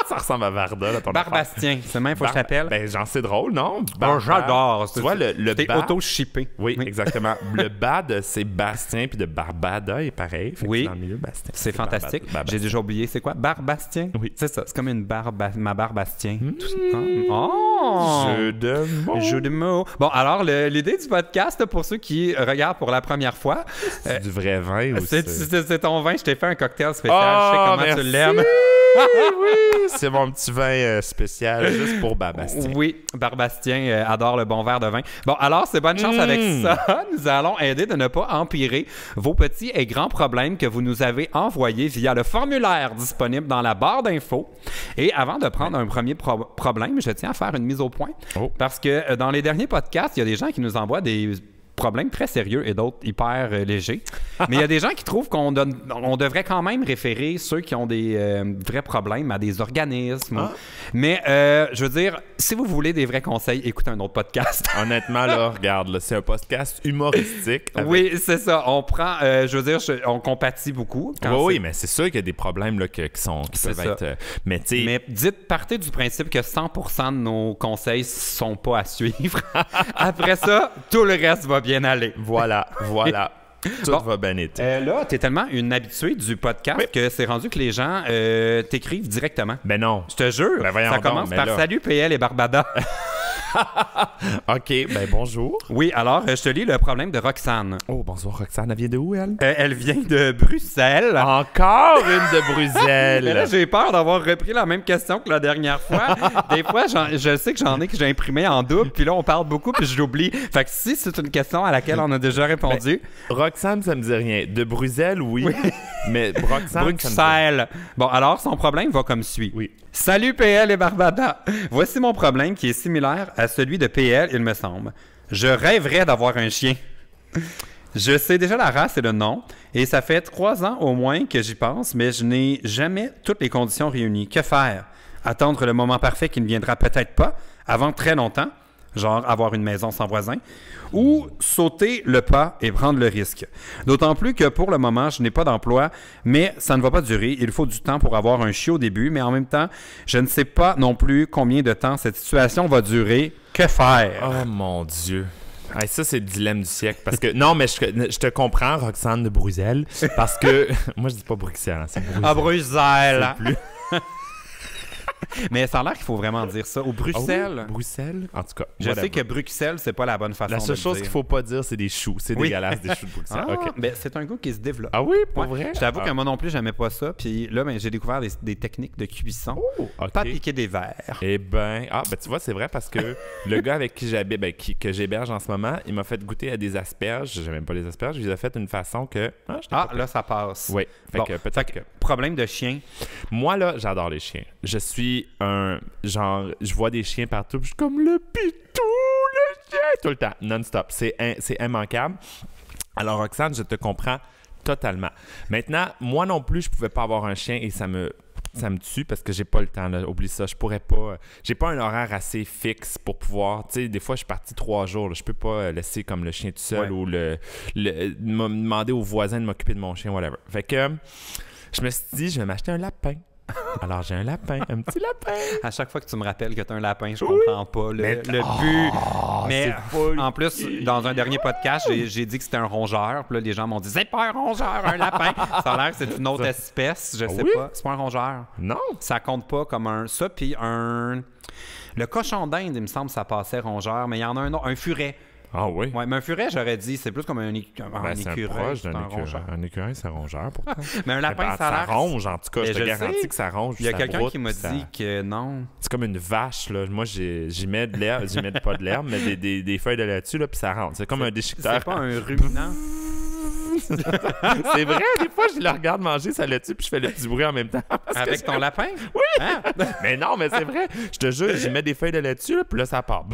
Ça ressemble à Varda, là, ton Barbastien, c'est même, faut que je t'appelle. Genre, c'est drôle, non? J'adore. Tu vois, le t'es auto-shippé. Oui, exactement. Le bas de Sébastien puis de Barbada est pareil. Oui. Dans le milieu, Bastien. C'est fantastique. J'ai déjà oublié, c'est quoi? Barbastien? Oui. C'est ça, c'est comme une ma Barbastien. Jeu de mots. Bon, alors, l'idée du podcast, pour ceux qui regardent pour la première fois... C'est du vrai vin ou c'est ton vin, je t'ai fait un cocktail spécial. Je sais comment tu l'aimes. Oui, c'est mon petit vin spécial juste pour Barbastien. Oui, Barbastien adore le bon verre de vin. Bon, alors, c'est bonne chance avec ça. Nous allons aider de ne pas empirer vos petits et grands problèmes que vous nous avez envoyés via le formulaire disponible dans la barre d'infos. Et avant de prendre un premier problème, je tiens à faire une mise au point. Parce que dans les derniers podcasts, il y a des gens qui nous envoient des problèmes très sérieux et d'autres hyper légers. Mais il y a des gens qui trouvent qu'on devrait quand même référer ceux qui ont des vrais problèmes à des organismes. Ah. Mais je veux dire, si vous voulez des vrais conseils, écoutez un autre podcast. Honnêtement, là, regarde, là, c'est un podcast humoristique. Avec... Oui, c'est ça. On prend, je veux dire, on compatit beaucoup. Oui, mais c'est sûr qu'il y a des problèmes là, qui peuvent être... mais partez du principe que 100% de nos conseils sont pas à suivre. Après ça, tout le reste va bien aller. Voilà. Tout va bien été. Là, t'es tellement une habituée du podcast que c'est rendu que les gens t'écrivent directement. Ben non. Je te jure. Ben ça commence par « Salut PL et Barbada ». OK, ben bonjour. Oui, alors, je te lis le problème de Roxane. Oh, bonjour Roxane. Elle vient de où, elle? Elle vient de Bruxelles. Encore une de Bruxelles. Mais là, j'ai peur d'avoir repris la même question que la dernière fois. Des fois, je sais que j'en ai que j'ai imprimé en double, puis là, on parle beaucoup, puis je l'oublie. Fait que si c'est une question à laquelle on a déjà répondu... Roxane, ça me dit rien. De Bruxelles, oui. Mais Roxane, Bruxelles. Bon, alors, son problème va comme suit. Oui. Salut PL et Barbada. Voici mon problème qui est similaire à celui de PL, il me semble. Je rêverais d'avoir un chien. Je sais déjà la race et le nom, et ça fait 3 ans au moins que j'y pense, mais je n'ai jamais toutes les conditions réunies. Que faire? Attendre le moment parfait qui ne viendra peut-être pas avant très longtemps, genre avoir une maison sans voisin, ou sauter le pas et prendre le risque. D'autant plus que pour le moment, je n'ai pas d'emploi, mais ça ne va pas durer. Il faut du temps pour avoir un chiot au début, mais en même temps, je ne sais pas non plus combien de temps cette situation va durer. Que faire? Oh mon Dieu! Hey, ça, c'est le dilemme du siècle. Parce que non, mais je te comprends, Roxane de Bruxelles, parce que... Moi, je dis pas Bruxelles, c'est Bruxelles. À Bruxelles! C'est plus... Mais ça a l'air qu'il faut vraiment dire ça. Au Bruxelles. Ah oui, Bruxelles, en tout cas. Je sais que Bruxelles, c'est pas la bonne façon de le dire. La seule chose qu'il faut pas dire, c'est des choux. C'est dégueulasse, des choux de Bruxelles. Ah, okay. Ben, c'est un goût qui se développe. Ah oui, pour vrai? Je t'avoue que moi non plus, j'aimais pas ça. Puis là, j'ai découvert des techniques de cuisson. Oh, okay. Pas piquer des verres. Eh ben, tu vois, c'est vrai parce que le gars avec qui j'habite, que j'héberge en ce moment, il m'a fait goûter à des asperges. J'aime même pas les asperges. Je les ai fait d'une façon que... là, ça passe. Oui. Fait que peut-être que... Problème de chien. Moi, là, j'adore les chiens. Je suis un... Genre, je vois des chiens partout, puis je suis comme le pitou, le chien, tout le temps, non-stop. C'est immanquable. Alors, Roxane, je te comprends totalement. Maintenant, moi non plus, je pouvais pas avoir un chien et ça me tue parce que j'ai pas le temps. Là. Oublie ça, je pourrais pas. J'ai pas un horaire assez fixe pour pouvoir. Tu sais, des fois, je suis parti 3 jours. Là, je peux pas laisser comme le chien tout seul ou me demander aux voisins de m'occuper de mon chien, whatever. Fait que je me suis dit, je vais m'acheter un lapin. Alors, j'ai un lapin, un petit lapin. À chaque fois que tu me rappelles que tu as un lapin, je comprends pas le but. Mais en plus, dans un dernier podcast, j'ai dit que c'était un rongeur. Puis là, les gens m'ont dit, c'est pas un rongeur, un lapin. Ça a l'air que c'est une autre espèce, je sais pas. C'est pas un rongeur. Non. Ça compte pas comme un... Ça, puis un... Le cochon d'Inde, il me semble, ça passait rongeur. Mais il y en a un autre, un furet. Ah oui? Oui, mais un furet, j'aurais dit, c'est plus comme un écureuil. C'est proche d'un écureuil. Un écureuil, c'est rongeur pourtant. Mais un lapin, ça a l'air... Ça ronge, en tout cas. Je te garantis que ça ronge. Il y a quelqu'un qui m'a dit que non. C'est comme une vache, là. Moi, j'y mets de l'herbe. J'y mets pas de l'herbe, mais des feuilles de laitue, là, puis ça rentre. C'est comme un déchiqueteur. C'est pas un ruminant. C'est vrai, des fois, je la regarde manger sa laitue puis je fais le petit bruit en même temps. Avec ton lapin? Oui! Hein? Mais non, mais c'est vrai. Je te jure, j'y mets des feuilles de laitue, là, puis là, ça part.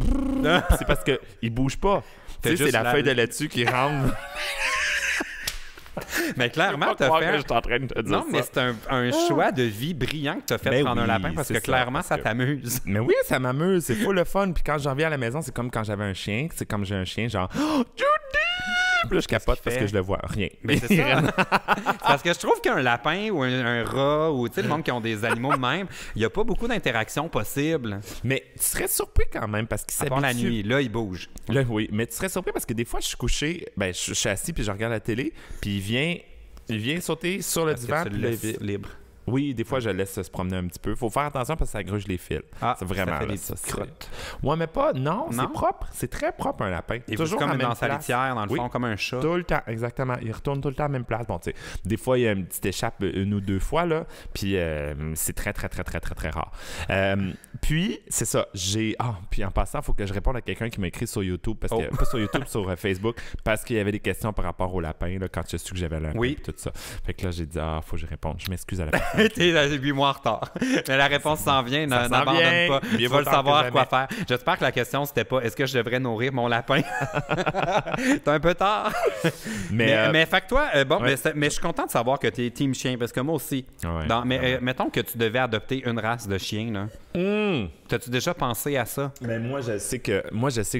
C'est parce qu'il bouge pas. Tu sais, c'est la feuille de laitue qui rentre. Mais clairement, t'as fait... Que je suis en train de te dire non, mais c'est un choix de vie brillant que t'as fait de prendre un lapin parce que clairement, ça t'amuse. Mais oui, ça m'amuse. C'est fou le fun. Puis quand j'en reviens à la maison, c'est comme quand j'avais un chien. C'est comme j'ai un chien, genre... Oh, Judy! Puis là, je capote parce que je le vois. Rien. Mais c'est ça. Parce que je trouve qu'un lapin ou un rat ou tu sais, le monde qui ont des animaux de même, il n'y a pas beaucoup d'interactions possibles. Mais tu serais surpris quand même parce qu'il s'habitue. À part la nuit, là, il bouge. Là, oui. Mais tu serais surpris parce que des fois, je suis couché, je suis assis puis je regarde la télé, puis il vient sauter sur le divan. Tu le laisses libre. Oui, des fois, je laisse se promener un petit peu. Faut faire attention parce que ça gruge les fils. C'est vraiment ça fait là, des petites crottes. Ouais, mais pas... Non, c'est propre. C'est très propre, un lapin. Il toujours comme dans sa litière, dans le fond, comme un chat. Tout le temps, exactement. Il retourne tout le temps à la même place. Bon, tu sais, des fois, il y a une petite échappe 1 ou 2 fois, là. Puis, c'est très, très, très, très, très, très rare. Puis, c'est ça. Puis, en passant, il faut que je réponde à quelqu'un qui m'a écrit sur YouTube. Pas sur YouTube, sur Facebook. Parce qu'il y avait des questions par rapport au lapin, là, quand j'ai su que j'avais un lapin. Oui. Tout ça. Fait que là, j'ai dit, faut que je réponde. Je m'excuse à la personne. T'es 8 mois en retard. Mais la réponse s'en vient, n'abandonne pas. Tu vas le savoir quoi faire. J'espère que la question, c'était pas est-ce que je devrais nourrir mon lapin? T'es un peu tard. Mais fait que toi, mais je suis content de savoir que t'es team chien, parce que moi aussi. Ouais, mettons que tu devais adopter une race de chien, là. T'as-tu déjà pensé à ça? Mais moi, je sais que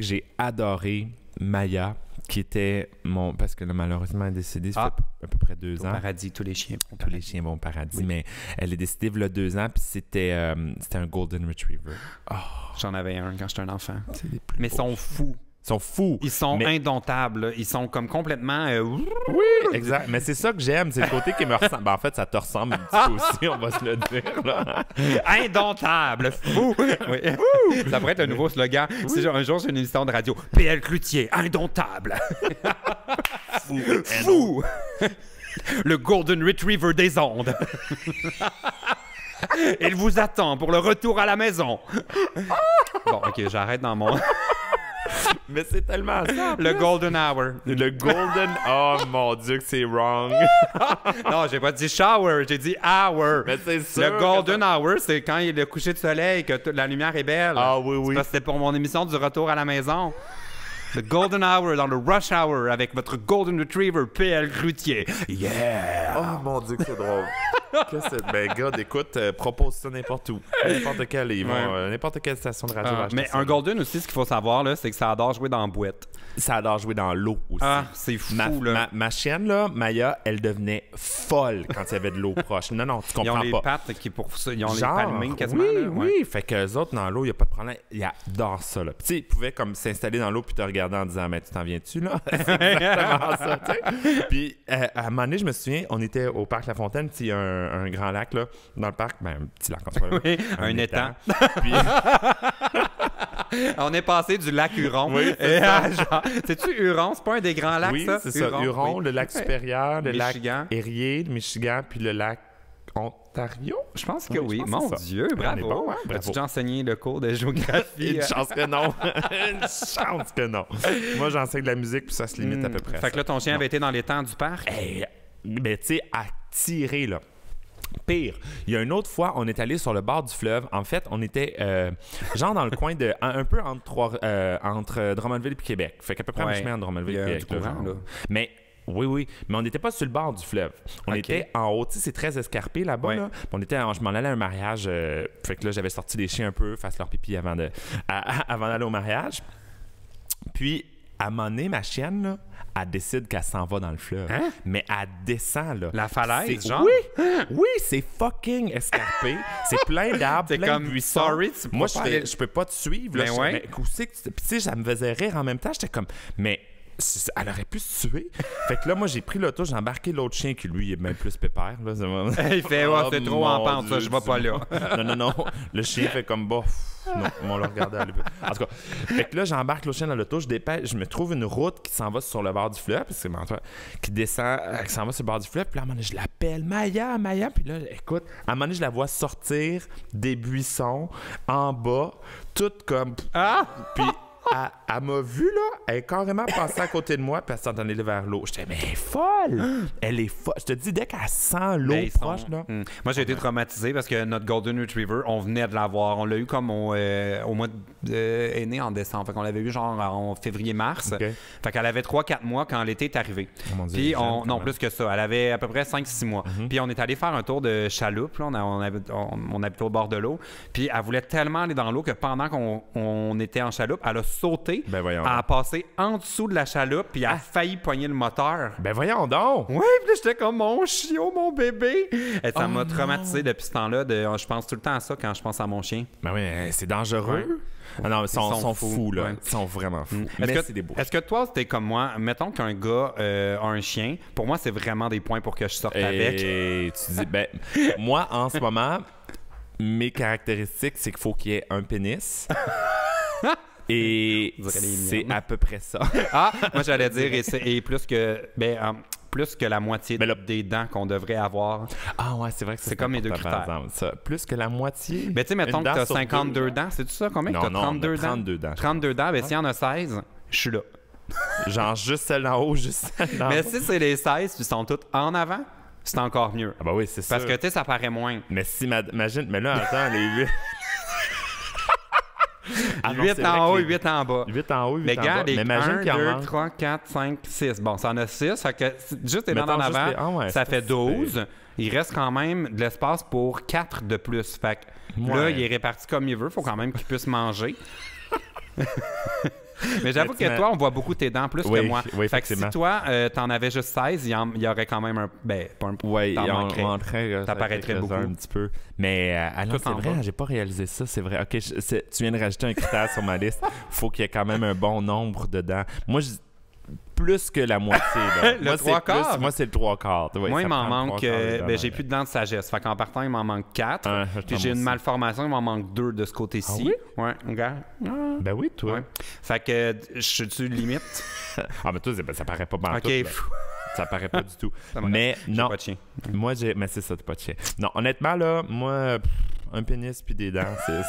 j'ai adoré Maya, qui était mon... Parce que là, malheureusement, elle est décédée, ça fait à peu près 2 ans. Au paradis, tous les chiens vont au paradis. Oui. Mais elle est décédée il y a 2 ans, puis c'était un Golden Retriever. Oh, j'en avais un quand j'étais un enfant. Mais ils sont fous. Ils sont fous. Ils sont indomptables. Ils sont comme complètement... Oui, exact. Mais c'est ça que j'aime. C'est le côté qui me ressemble. Ben, en fait, ça te ressemble un petit peu aussi, on va se le dire. Là. Indomptable. Fou. Oui. Ça pourrait être un nouveau slogan. Oui. Si un jour, j'ai une émission de radio. PL Cloutier, indomptable. Fou. Le Golden Retriever des ondes. Il vous attend pour le retour à la maison. Bon, OK, j'arrête dans mon... Mais c'est tellement ça. Le Golden Hour. Le Golden... Oh mon Dieu que c'est wrong. Non, j'ai pas dit shower, j'ai dit hour. Mais c'est sûr. Le Golden Hour, c'est quand il est le coucher de soleil, que la lumière est belle. Ah oui. C'était pour mon émission du retour à la maison. Le Golden Hour dans le Rush Hour avec votre Golden Retriever PL Cloutier. Yeah! Oh mon Dieu que c'est drôle. Ben, gars, écoute, propose ça n'importe où. N'importe quelle, n'importe quelle station de radio. Mais un Golden aussi, ce qu'il faut savoir, là, c'est que ça adore jouer dans la boîte. Ça adore jouer dans l'eau aussi. Ah, c'est fou, là. Ma chienne, là, Maya, elle devenait folle quand il y avait de l'eau proche. Non, tu comprends pas. Ils ont les pattes qui, pour ça, ils ont les palmines quasiment. Oui. Fait qu'eux autres, dans l'eau, il n'y a pas de problème. Ils adorent ça, là. Puis, tu sais, ils pouvaient comme s'installer dans l'eau puis te regarder en disant, mais tu t'en viens-tu, là? C'est exactement ça, tu sais. Puis, à un moment donné, je me souviens, on était au parc La Fontaine, puis il y a un grand lac, là, dans le parc. Ben, un petit lac, en soi. Oui, un étang. Puis... On est passé du lac Huron. Oui, c'est-tu Huron? C'est pas un des grands lacs, oui, ça? Oui, c'est ça. Huron, le lac supérieur, le Michigan. Lac Erie, le Michigan, puis le lac Ontario? Je pense que oui. Mon Dieu, bravo. Bon, hein? As-tu déjà enseigné le cours de géographie? Une chance que non. Une chance que non. Moi, j'enseigne de la musique, puis ça se limite à peu près. Fait que là, ton chien avait été dans les temps du parc? Mais tu sais, à tirer, là. Pire, il y a une autre fois, on est allé sur le bord du fleuve. En fait, on était genre dans le coin de... un peu entre Drummondville et Québec. Fait qu'à peu près un chemin entre Drummondville et Québec. Là. Mais... Oui. Mais on n'était pas sur le bord du fleuve. On était en haut. Tu sais, c'est très escarpé là-bas. Ouais. Là. Je m'en allais à un mariage. Fait que là, j'avais sorti les chiens un peu, fasse leur pipi avant d'aller au mariage. Puis, à un moment donné, ma chienne, là, elle décide qu'elle s'en va dans le fleuve. Hein? Mais elle descend, là. La falaise, genre? Oui, c'est fucking escarpé. C'est plein d'arbres, plein de buissons. Sorry, moi, je peux pas te suivre. Là, mais où c'est que tu... Puis, tu sais, ça me faisait rire en même temps. J'étais comme... Mais... elle aurait pu se tuer. Fait que là, moi, j'ai pris l'auto, j'ai embarqué l'autre chien qui, lui, est bien plus pépère. Là. Il fait, c'est trop en pente, ça, je vais pas là. Non. Le chien fait comme, bof. Non, on l'a regardé à l'époque. En tout cas, fait que là, j'embarque l'autre chien dans l'auto, je me trouve une route qui s'en va sur le bord du fleuve, parce que c'est qui descend, qui s'en va sur le bord du fleuve, puis là, à un moment donné, je l'appelle Maya, puis là, écoute, à un moment donné, je la vois sortir des buissons en bas, toute comme... Puis... Elle m'a vu, là, elle est carrément passée à côté de moi, puis elle s'en allait vers l'eau. J'étais, mais elle est folle! Elle est folle. Je te dis, dès qu'elle sent l'eau proche, là... Moi, j'ai été traumatisé parce que notre Golden Retriever, on venait de l'avoir. On l'a eu comme au mois est né en décembre. Fait qu'on l'avait eu genre en février-mars. Okay. Fait qu'elle avait 3-4 mois quand l'été est arrivé. Oh mon Dieu, puis non, plus que ça. Elle avait à peu près 5-6 mois. Puis on est allé faire un tour de chaloupe. Là. On habitait au bord de l'eau. Puis elle voulait tellement aller dans l'eau que pendant qu'on était en chaloupe, elle a sauté. Ben voyons. Elle a passé en dessous de la chaloupe, puis elle a failli pogner le moteur. Ben voyons donc! Oui, puis j'étais comme mon chiot, mon bébé. Et ça m'a traumatisé depuis ce temps-là. Je pense tout le temps à ça quand je pense à mon chien. Ben oui, c'est dangereux. Ouais. Ah non, ils sont fous, là. Ouais. Ils sont vraiment fous. C'est des beaux. Est-ce que toi, c'était comme moi? Mettons qu'un gars a un chien. Pour moi, c'est vraiment des points pour que je sorte avec. Et tu dis, ben, moi, en ce moment, mes caractéristiques, c'est qu'il faut qu'il y ait un pénis. Et c'est à peu près ça. Moi j'allais dire et plus que la moitié des dents qu'on devrait avoir. Ah ouais, c'est vrai que c'est comme mes deux critères. Ça. Plus que la moitié. Mais tu sais, mettons que tu as 52 dents, c'est tout ça? Combien que tu as 32 dents? 32 dents. 32 dents, ben s'il y en a 16, je suis là. Genre juste celle d'en haut, juste celle d'en bas. Mais si c'est les 16, ils sont toutes en avant? c'est encore mieux. Ah bah oui, c'est sûr. Parce que, tu sais, ça paraît moins. Mais si, imagine, mais là, attends, les 8... 8 en haut, 8 en bas. 8 en haut, 8 mais en gars, bas. Mais imagine 1, 2, 3, 4, 5, 6. Bon, ça en a 6. Fait que juste les dents en avant, ça fait 12. Il reste quand même de l'espace pour 4 de plus. Fait que là, il est réparti comme il veut. Faut quand même qu'il puisse manger. Mais j'avoue que toi, on voit beaucoup tes dents plus que moi. Oui, fait que si toi, t'en avais juste 16, il y aurait quand même un... Ben, pas un... Oui, ça paraîtrait beaucoup. Un petit peu. Mais non, c'est vrai, j'ai pas réalisé ça, c'est vrai. OK, tu viens de rajouter un critère sur ma liste. Faut qu'il y ait quand même un bon nombre de dents. Moi, plus que la moitié. Là. Le 3/4? Moi, c'est le 3/4. Oui, moi, il m'en manque... j'ai plus de dents de sagesse. Fait qu'en partant, il m'en manque 4. Puis j'ai une malformation, il m'en manque 2 de ce côté-ci. Ah oui? Ouais, regarde. Ben oui, toi. Ouais. Fait que je suis limite. Ah, mais toi, ça paraît pas mal. OK. Ça paraît pas du tout. Mais non. Pas de chien. Moi, mais c'est ça, t'as pas de chien. Non, honnêtement, là, moi, un pénis puis des dents, c'est...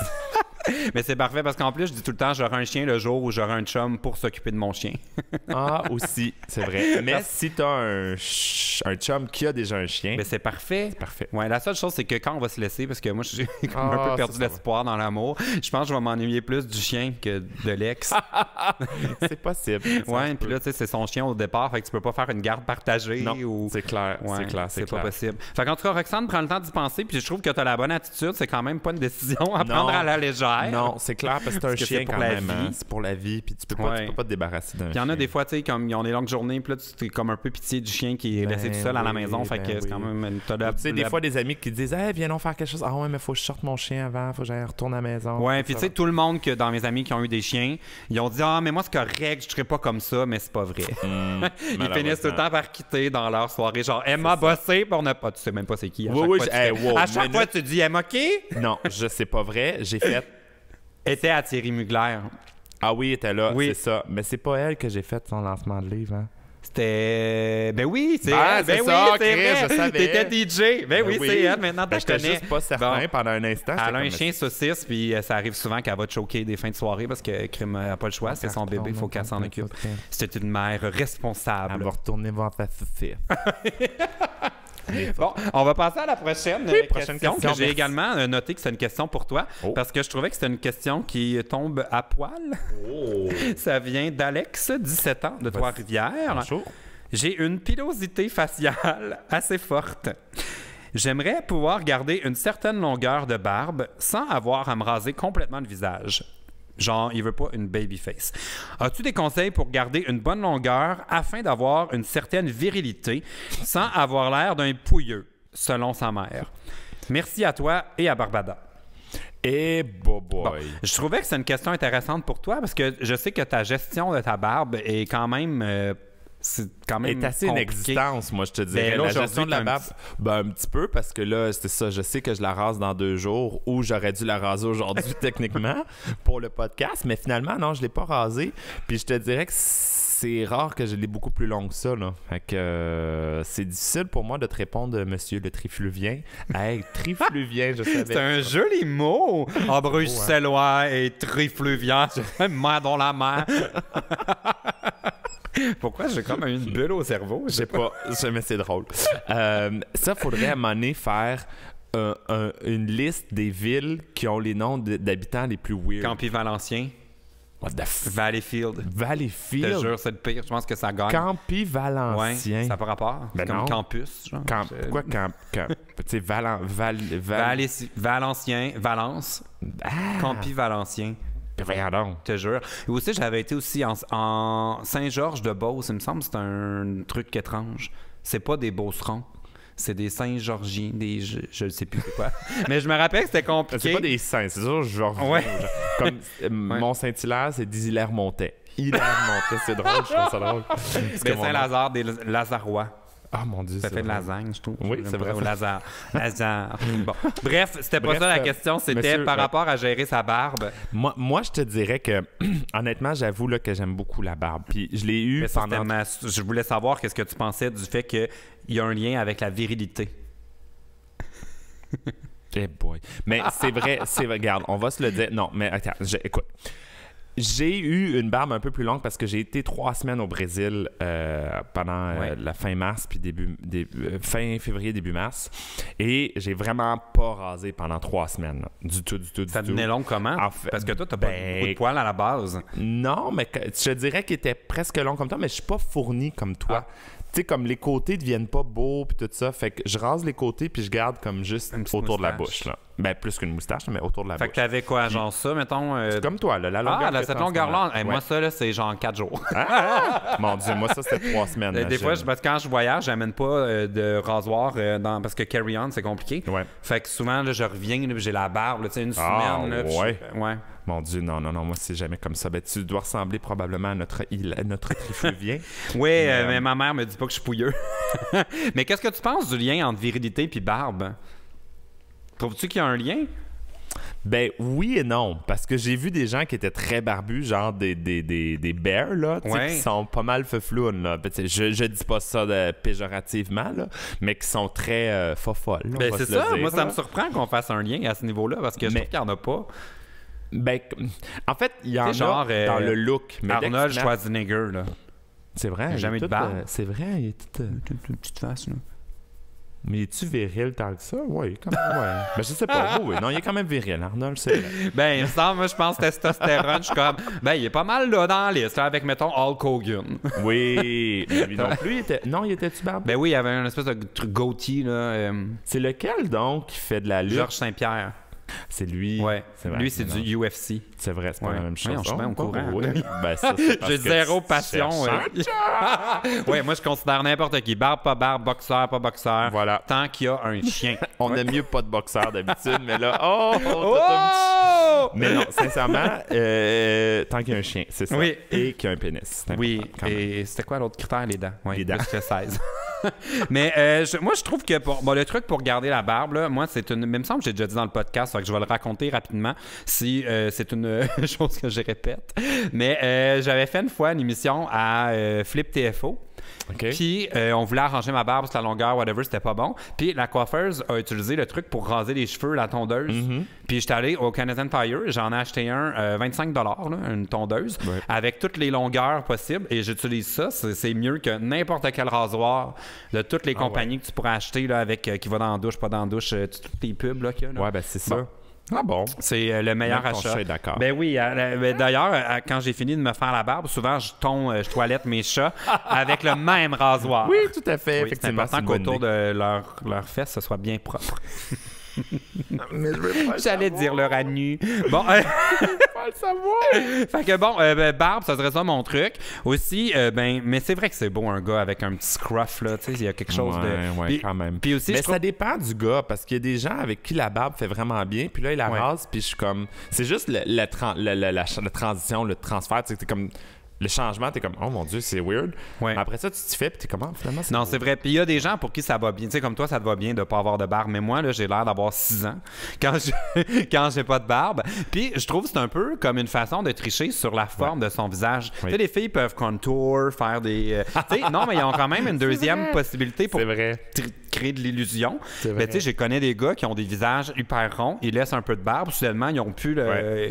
Mais c'est parfait parce qu'en plus, je dis tout le temps, j'aurai un chien le jour où j'aurai un chum pour s'occuper de mon chien. Ah, aussi, c'est vrai. Mais si t'as un chum qui a déjà un chien... Ben c'est parfait. C'est parfait. Ouais, la seule chose, c'est que quand on va se laisser, parce que moi, j'ai un peu perdu l'espoir dans l'amour, je pense que je vais m'ennuyer plus du chien que de l'ex. C'est possible. Ouais, puis là, tu sais, c'est son chien au départ, fait que tu peux pas faire une garde partagée. Non, ou... c'est clair, ouais, c'est pas possible. Fait qu'en tout cas, Roxane prend le temps d'y penser, puis je trouve que t'as la bonne attitude. C'est quand même pas une décision à prendre à la légère. Non, c'est clair, parce que c'est un chien quand même. Hein? C'est pour la vie, puis tu peux pas te débarrasser d'un chien. Puis il y en a des fois, tu sais, comme ils ont des longues journées, puis là, tu es comme un peu pitié du chien qui est laissé tout seul à la maison. Fait que c'est quand même... Tu sais, des fois, des amis qui disent « Hey, viens donc faire quelque chose. Ah ouais, mais faut que je sorte mon chien avant. Faut que j'aille retourner à la maison. » Ouais, puis tu sais, tout le monde que dans mes amis qui ont eu des chiens, ils ont dit « Ah, mais moi, c'est correct, je serais pas comme ça. » Mais c'est pas vrai. Ils finissent tout le temps par quitter dans leur soirée. Genre, Emma bossé pour ne pas... Tu sais même pas c'est qui. À chaque fois, tu dis « Emma qui? » Non, c'est pas vrai. J'ai fait... Était à Thierry Mugler. Ah oui, elle était là, c'est ça. Mais c'est pas elle que j'ai fait son lancement de livre, hein? C'était... Ben oui, c'est elle. Ben ça, oui, c'est vrai. je savais. T'étais DJ. Ben oui, c'est elle. Maintenant, tu connais. J'étais juste pas certain pendant un instant. Elle a un chien saucisse, puis ça arrive souvent qu'elle va te choquer des fins de soirée parce que Crime n'a pas le choix. C'est son bébé, il faut qu'elle s'en occupe. C'est une mère responsable. Elle va retourner voir ta saucisse. Bon, on va passer à la prochaine question que j'ai également noté que c'est une question pour toi parce que je trouvais que c'était une question qui tombe à poil. Ça vient d'Alex, 17 ans, de Trois-Rivières. J'ai une pilosité faciale assez forte. J'aimerais pouvoir garder une certaine longueur de barbe sans avoir à me raser complètement le visage. Genre, il veut pas une baby face. As-tu des conseils pour garder une bonne longueur afin d'avoir une certaine virilité sans avoir l'air d'un pouilleux, selon sa mère? Merci à toi et à Barbada. Et boy. Bon, je trouvais que c'est une question intéressante pour toi parce que je sais que ta gestion de ta barbe est quand même... c'est quand même assez compliqué. Inexistence, moi, je te dirais. Ben, là, la gestion de la barbe, un petit peu, parce que là, c'est ça, je sais que je la rase dans 2 jours, ou j'aurais dû la raser aujourd'hui, techniquement, pour le podcast, mais finalement, non, je l'ai pas rasée. Puis je te dirais que c'est rare que je l'ai beaucoup plus longue que ça, là. Fait que c'est difficile pour moi de te répondre, monsieur le trifluvien. Hey, trifluvien, je savais. C'est un joli mot! Bruxellois et trifluvien. Main dans la main. Pourquoi j'ai comme une bulle au cerveau? Je sais pas, mais c'est drôle. Ça, faudrait à un moment donné faire une liste des villes qui ont les noms d'habitants les plus weird. Campy-Valencien. What the Valleyfield. Valleyfield? Je te jure, c'est le pire. Je pense que ça gagne. Campy-Valencien. Ouais, ça n'a pas rapport. C'est comme non. campus. Genre. Pourquoi tu sais, Valencien. Valence. Campy-Valencien. Voyons donc. Je te jure. Et aussi, j'avais été aussi en Saint-Georges-de-Beauce. Il me semble que c'est un truc étrange. C'est pas des Beaucerons. C'est des Saint-Georgiens. Je ne sais plus c'est quoi. Mais je me rappelle que c'était compliqué. C'est pas des Saints, c'est sûr. Comme Mont-Saint-Hilaire, c'est des Hilaire-Montais. Hilaire-Montais, c'est drôle. Je trouve ça drôle. Mais Saint-Lazare, des Lazarois. Ah, mon Dieu. Ça fait de lasagne, je trouve. Oui, c'est vrai. Lazare. Bon. Bref, c'était pas ça la question. C'était par rapport à gérer sa barbe. Moi, je te dirais que, honnêtement, j'avoue là, que j'aime beaucoup la barbe. Puis je l'ai eu pendant... Je voulais savoir qu'est-ce que tu pensais du fait qu'il y a un lien avec la virilité. Eh boy. Mais c'est vrai, regarde, on va se le dire. Non, mais attends, écoute. J'ai eu une barbe un peu plus longue parce que j'ai été 3 semaines au Brésil pendant la fin mars, puis fin février, début mars. Et j'ai vraiment pas rasé pendant 3 semaines. Là. Du tout. Ça devenait long comment? Parce que toi, t'as pas beaucoup de poils à la base. Non, mais je dirais qu'il était presque long comme toi, mais je suis pas fourni comme toi. Tu sais, comme les côtés deviennent pas beaux puis tout ça, fait que je rase les côtés puis je garde comme juste autour de la bouche, là. Ben, plus qu'une moustache, mais autour de la bouche. Fait que t'avais quoi, genre ça, mettons? C'est comme toi, là, la longueur. Cette longueur-là, moi, ça, là, c'est genre 4 jours. Mon Dieu, moi, ça, c'était 3 semaines. Des fois, parce que quand je voyage, j'amène pas de rasoir parce que carry-on, c'est compliqué. Ouais. Fait que souvent, là, je reviens, là, j'ai la barbe, tu sais, une semaine. Là, ouais. Mon Dieu, non, moi, c'est jamais comme ça. Ben, tu dois ressembler probablement à notre trifluvien. Oui, mais ma mère me dit pas que je suis pouilleux. Mais qu'est-ce que tu penses du lien entre virilité et barbe? Trouves-tu qu'il y a un lien? Ben oui et non, parce que j'ai vu des gens qui étaient très barbus, genre des bears, là, qui sont pas mal feuflounes, là. Je dis pas ça péjorativement, là, mais qui sont très fofolles. Ben c'est ça, moi ça me surprend qu'on fasse un lien à ce niveau-là, parce que je trouve qu'il y en a pas. Ben, en fait, il y en a dans le look. Mais Arnold Schwarzenegger, là. C'est vrai. Il n'a jamais eu de barbe. C'est vrai, il est tout... Une petite face, là. Mais es-tu viril tant que ça? Oui, quand même. Ouais. Ben, je sais pas. Oui, non, il est quand même viril, Arnold, c'est vrai. Ben, il me semble, moi, je pense testostérone. Je suis comme, ben, il est pas mal là dans la liste, avec, mettons, Hulk Hogan. Oui, mais lui non plus, il était-tu barbu? Ben oui, il y avait une espèce de truc goatee, là. C'est lequel, donc, qui fait de la lutte? Georges Saint-Pierre. C'est lui. Ouais. C'est vrai, lui, c'est du UFC. C'est vrai, c'est pas la même chose. Ouais, je suis bien au courant. Ben, ça, j'ai zéro passion. Ouais, moi, je considère n'importe qui. Barbe, pas barbe, boxeur, pas boxeur. Voilà. Tant qu'il y a un chien. On aime mieux pas de boxeur d'habitude, mais là, mais non, sincèrement, tant qu'il y a un chien, c'est ça. Oui. Et qu'il y a un pénis. Oui. Et c'était quoi l'autre critère? Les dents. Oui, les dents. Plus que 16. Mais moi, je trouve que le truc pour garder la barbe, là, moi, c'est une. Mais il me semble que j'ai déjà dit dans le podcast, fait que je vais le raconter rapidement si c'est une chose que je répète. Mais j'avais fait une fois une émission à Flip TFO. Okay. Puis on voulait arranger ma barbe sur la longueur, whatever, c'était pas bon. Puis la coiffeuse a utilisé le truc pour raser les cheveux, la tondeuse. Puis j'étais allé au Canadian Tire, j'en ai acheté un 25 $, là, une tondeuse, avec toutes les longueurs possibles. Et j'utilise ça, c'est mieux que n'importe quel rasoir de toutes les compagnies que tu pourrais acheter là, avec qui va dans la douche, pas dans la douche, toutes les pubs là, qu'il y a, là. Ouais, ben c'est ça. Bon. Ah bon? C'est le meilleur achat. Je suis d'accord. Ben oui. D'ailleurs, quand j'ai fini de me faire la barbe, souvent, je toilette mes chats avec le même rasoir. Oui, tout à fait. Oui, c'est important qu'autour de leurs fesses, ce soit bien propre. Mais je veux pas J'allais dire leur anus. Bon, pas le savoir. Fait que bon, barbe, ça serait ça mon truc. Aussi, mais c'est vrai que c'est beau un gars avec un petit scruff là, tu sais, il y a quelque chose de. Ouais, quand même. Puis aussi, mais ça dépend du gars parce qu'il y a des gens avec qui la barbe fait vraiment bien, puis là il la rase, puis je suis comme, c'est juste la transition, le transfert, tu sais, t'es comme. Le changement, t'es comme, oh mon Dieu, c'est weird. Ouais. Après ça, tu t'y fais, puis t'es comment, finalement? Non, c'est vrai. Puis il y a des gens pour qui ça va bien. Tu sais, comme toi, ça te va bien de pas avoir de barbe. Mais moi, là, j'ai l'air d'avoir 6 ans quand j'ai pas de barbe. Puis je trouve que c'est un peu comme une façon de tricher sur la forme de son visage. Tu sais, les filles peuvent contour, faire des... tu sais, non, mais ils ont quand même une deuxième possibilité pour créer de l'illusion. Mais tu sais, je connais des gars qui ont des visages hyper ronds. Ils laissent un peu de barbe. Soudainement, ils ont plus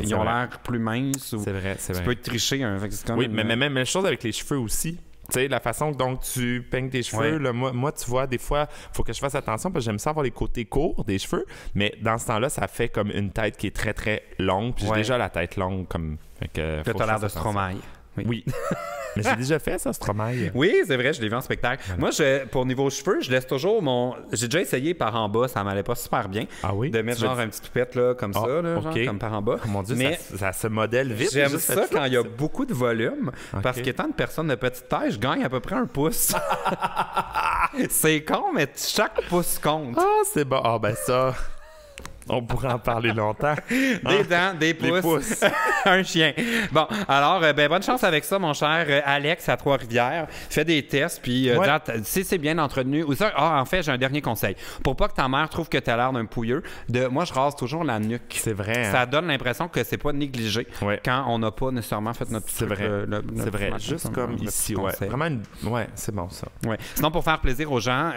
ils ont l'air plus minces. C'est vrai, c'est vrai. Tu peux te tricher. Hein, oui, mais même chose avec les cheveux aussi. Tu sais, la façon dont tu peignes tes cheveux, là, moi, tu vois, des fois, il faut que je fasse attention parce que j'aime ça avoir les côtés courts des cheveux, mais dans ce temps-là, ça fait comme une tête qui est très, très longue. Puis j'ai déjà la tête longue. Comme... Fait que t'as l'air de Stromae. Oui. Mais j'ai déjà fait ça, Stromae. Oui, c'est vrai, je l'ai vu en spectacle. Voilà. Moi, pour niveau cheveux, je laisse toujours mon... J'ai déjà essayé par en bas, ça m'allait pas super bien. Ah oui? De mettre genre un petit toupette là, comme ça, là, genre, comme par en bas. Oh, mon Dieu, mais ça se modèle vite. J'aime ça quand il y a beaucoup de volume, parce qu'étant une personne de petite taille, je gagne à peu près 1 pouce. C'est con, mais chaque pouce compte. Ah, c'est bon. Ah, ben ça... On pourrait en parler longtemps. Des dents, des pouces. Un chien. Bon, alors, bonne chance avec ça, mon cher Alex à Trois-Rivières. Fais des tests, puis si c'est bien entretenu. Ou ça, en fait, j'ai un dernier conseil. Pour pas que ta mère trouve que t'as l'air d'un pouilleux, moi, je rase toujours la nuque. C'est vrai. Ça donne l'impression que c'est pas négligé quand on n'a pas nécessairement fait notre truc. C'est vrai. C'est vrai. Juste comme ici. Ouais. Vraiment, c'est bon, ça. Ouais. Sinon, pour faire plaisir aux gens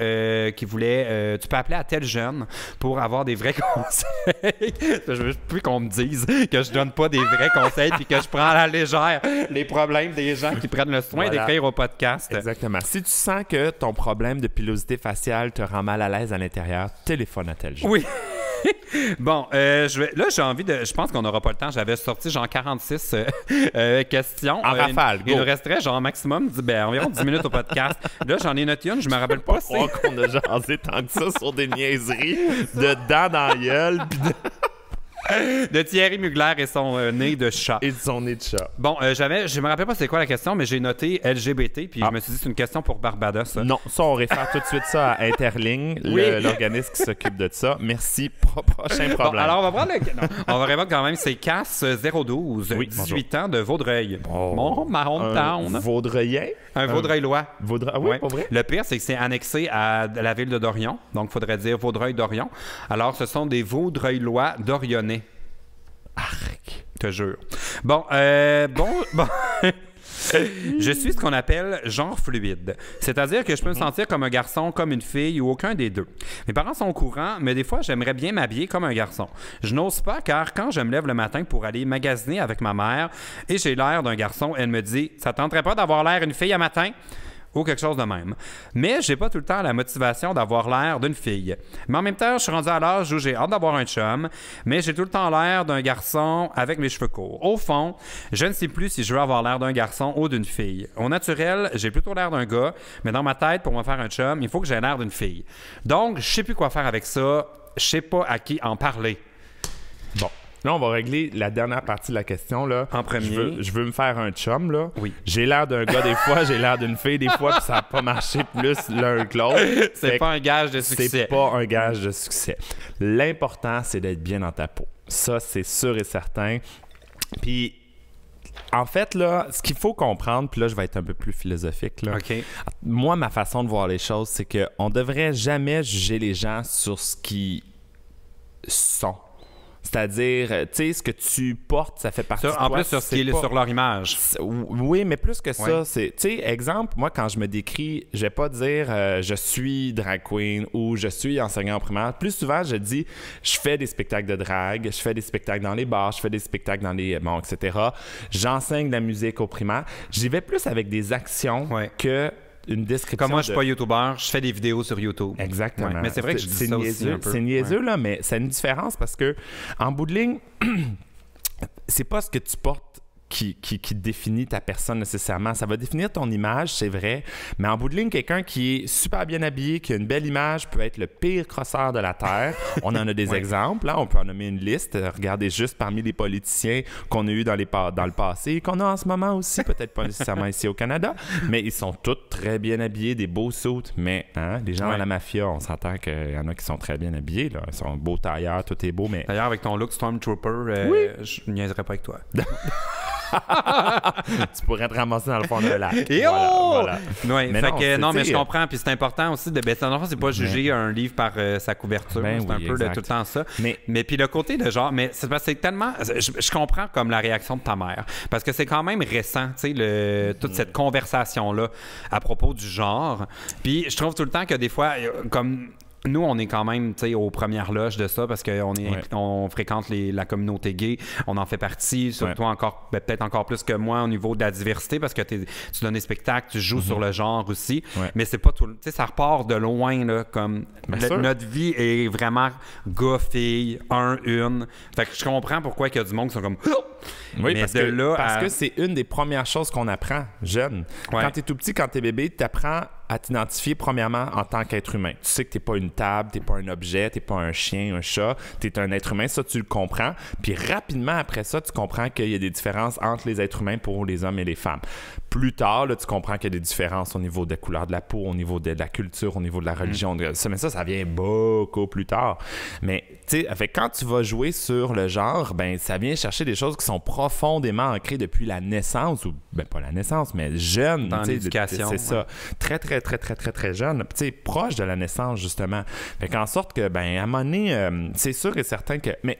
qui voulaient... tu peux appeler à tel jeune pour avoir des vrais conseils. conseils. Je veux plus qu'on me dise que je donne pas des vrais conseils puis que je prends à la légère les problèmes des gens qui prennent le soin d'écrire au podcast. Exactement. Si tu sens que ton problème de pilosité faciale te rend mal à l'aise à l'intérieur, téléphone à tel jour. Oui. Bon, là, j'ai envie de... Je pense qu'on n'aura pas le temps. J'avais sorti genre 46 questions. En rafale, Il nous resterait genre maximum environ 10 minutes au podcast. Là, j'en ai noté une. Je me rappelle pas si... croire qu'on a jasé tant que ça sur des niaiseries de dents dans la gueule puis de Thierry Mugler et son nez de chat. et de son nez de chat. Bon, je me rappelle pas c'est quoi la question, mais j'ai noté LGBT, puis je me suis dit c'est une question pour Barbados. Ça. Non, ça, on réfère tout de suite ça à Interling, l'organisme qui s'occupe de ça. Merci, prochain problème. Bon, alors, on va prendre on va répondre quand même, c'est Cass 012, 18 ans de Vaudreuil. Ma hometown. Un Vaudreuilien? Un Vaudreuillois. Ah oui, pas vrai? Le pire, c'est que c'est annexé à la ville de Dorion, donc il faudrait dire Vaudreuil-Dorion. Alors, ce sont des Vaudreuillois dorionnais. Arc. Je te jure. Bon. Je suis ce qu'on appelle genre fluide. C'est-à-dire que je peux me sentir comme un garçon, comme une fille ou aucun des deux. Mes parents sont au courant, mais des fois, j'aimerais bien m'habiller comme un garçon. Je n'ose pas car quand je me lève le matin pour aller magasiner avec ma mère et j'ai l'air d'un garçon, elle me dit « Ça tenterait pas d'avoir l'air une fille à matin? » ou quelque chose de même. Mais j'ai pas tout le temps la motivation d'avoir l'air d'une fille. Mais en même temps, je suis rendu à l'âge où j'ai hâte d'avoir un chum, mais j'ai tout le temps l'air d'un garçon avec mes cheveux courts. Au fond, je ne sais plus si je veux avoir l'air d'un garçon ou d'une fille. Au naturel, j'ai plutôt l'air d'un gars, mais dans ma tête, pour me faire un chum, il faut que j'aie l'air d'une fille. Donc, je sais plus quoi faire avec ça. Je sais pas à qui en parler. Bon. Là, on va régler la dernière partie de la question. Là. En premier. Je veux me faire un chum. Là. Oui. J'ai l'air d'un gars des fois, j'ai l'air d'une fille des fois, puis ça n'a pas marché plus l'un que l'autre. C'est pas un gage de succès. C'est pas un gage de succès. L'important, c'est d'être bien dans ta peau. Ça, c'est sûr et certain. Puis, en fait, là, ce qu'il faut comprendre, puis là, je vais être un peu plus philosophique. Là. OK. Moi, ma façon de voir les choses, c'est qu'on devrait jamais juger les gens sur ce qu'ils sont. C'est-à-dire, tu sais, ce que tu portes, ça fait partie de toi. En plus, sur ce qui est sur leur image. Oui, mais plus que ça, c'est... Tu sais, exemple, moi, quand je me décris, je vais pas dire je suis drag queen ou je suis enseignant primaire. Plus souvent, je dis je fais des spectacles de drag, je fais des spectacles dans les bars, je fais des spectacles dans les... Bon, etc. J'enseigne de la musique au primaire. J'y vais plus avec des actions que... une description. Comme moi, je suis pas youtubeur, je fais des vidéos sur YouTube. Exactement. Ouais, mais c'est vrai que je dis ça aussi un peu. C'est niaiseux, là, mais c'est une différence parce que, en bout de ligne, c'est pas ce que tu portes qui définit ta personne nécessairement. Ça va définir ton image, c'est vrai, mais en bout de ligne, quelqu'un qui est super bien habillé, qui a une belle image, peut être le pire crosseur de la Terre. On en a des exemples, hein? On peut en nommer une liste. Regardez juste parmi les politiciens qu'on a eu dans le passé et qu'on a en ce moment aussi, peut-être pas nécessairement ici au Canada, mais ils sont tous très bien habillés, des beaux suits, mais les gens dans la mafia, on s'entend qu'il y en a qui sont très bien habillés, là. Ils sont beaux tailleurs, tout est beau, mais... D'ailleurs, avec ton look Stormtrooper, je ne niaiserais pas avec toi. Tu pourrais te ramasser dans le fond d'un lac. Et voilà. Ouais, mais je comprends. Puis c'est important aussi de. C'est pas juger un livre par sa couverture. C'est un peu de tout le temps ça. Mais puis le côté de genre. Mais c'est tellement. Je comprends comme la réaction de ta mère. Parce que c'est quand même récent, tu sais, toute cette conversation-là à propos du genre. Puis je trouve tout le temps que des fois, comme. Nous, on est quand même aux premières loges de ça parce qu'on fréquente la communauté gay. On en fait partie, surtout encore, peut-être encore plus que moi au niveau de la diversité parce que tu donnes des spectacles, tu joues sur le genre aussi. Mais c'est pas tout. Tu sais, ça repart de loin, là, comme notre vie est vraiment gars-fille, une. Fait que je comprends pourquoi il y a du monde qui sont comme. Oui, parce que c'est une des premières choses qu'on apprend jeune. Quand tu es tout petit, quand tu es bébé, tu apprends à t'identifier premièrement en tant qu'être humain. Tu sais que t'es pas une table, t'es pas un objet, t'es pas un chien, un chat, t'es un être humain, ça tu le comprends. Puis rapidement après ça, tu comprends qu'il y a des différences entre les êtres humains pour les hommes et les femmes. Plus tard, là, tu comprends qu'il y a des différences au niveau de la couleur de la peau, au niveau de la culture, au niveau de la religion. Mais ça vient beaucoup plus tard. Mais tu sais, quand tu vas jouer sur le genre, ben ça vient chercher des choses qui sont profondément ancrées depuis la naissance, ou ben pas la naissance, mais jeune. Dans l'éducation. C'est ça. Très, très, très, très, très, très jeune. Tu sais, proche de la naissance, justement. Fait qu'en sorte que, ben à un moment donné, c'est sûr et certain que... Mais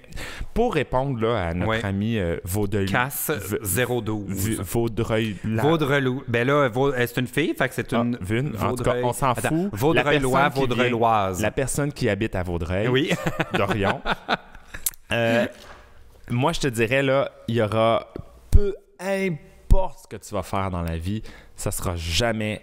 pour répondre là, à notre ami Vaudreuil... Cass 012. Vaudreuil-Lou. Ben là, c'est une fille, fait que c'est une... En tout cas, on s'en fout. Vaudreuillois, Vaudreuilloise. La personne qui habite à Vaudreuil, oui. d'Orion, Moi, je te dirais, là, il y aura peu importe ce que tu vas faire dans la vie, ça sera jamais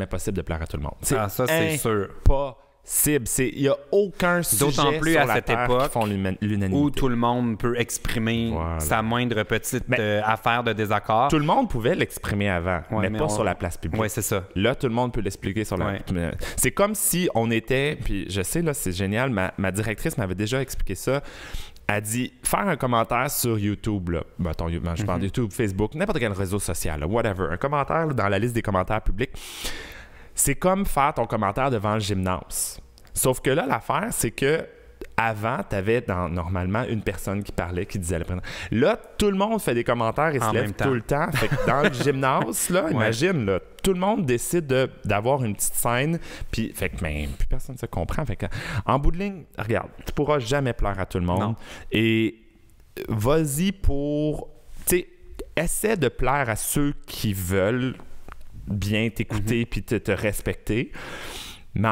possible de plaire à tout le monde. Ça, c'est sûr. Possible. Il n'y a aucun sujet d'autant plus sur à la cette Terre époque qui font l'unanimité. où tout le monde peut exprimer sa moindre petite affaire de désaccord. Tout le monde pouvait l'exprimer avant, mais pas sur la place publique. Oui, c'est ça. Là, tout le monde peut l'expliquer sur la... C'est comme si on était... Puis je sais, là, c'est génial, ma directrice m'avait déjà expliqué ça. Elle dit, faire un commentaire sur YouTube, là, je parle de YouTube, Facebook, n'importe quel réseau social, là, whatever, un commentaire là, dans la liste des commentaires publics, c'est comme faire ton commentaire devant le gymnase. Sauf que là, l'affaire, c'est que avant, tu avais normalement une personne qui parlait, qui disait le prénom. Là, tout le monde fait des commentaires et se lève tout le temps. Fait que dans le gymnase, là, imagine, là, tout le monde décide d'avoir une petite scène, puis fait que plus personne ne se comprend. Fait que, en bout de ligne, regarde, tu pourras jamais plaire à tout le monde. Non. Et vas-y pour... Tu sais, essaie de plaire à ceux qui veulent bien t'écouter puis te respecter, mais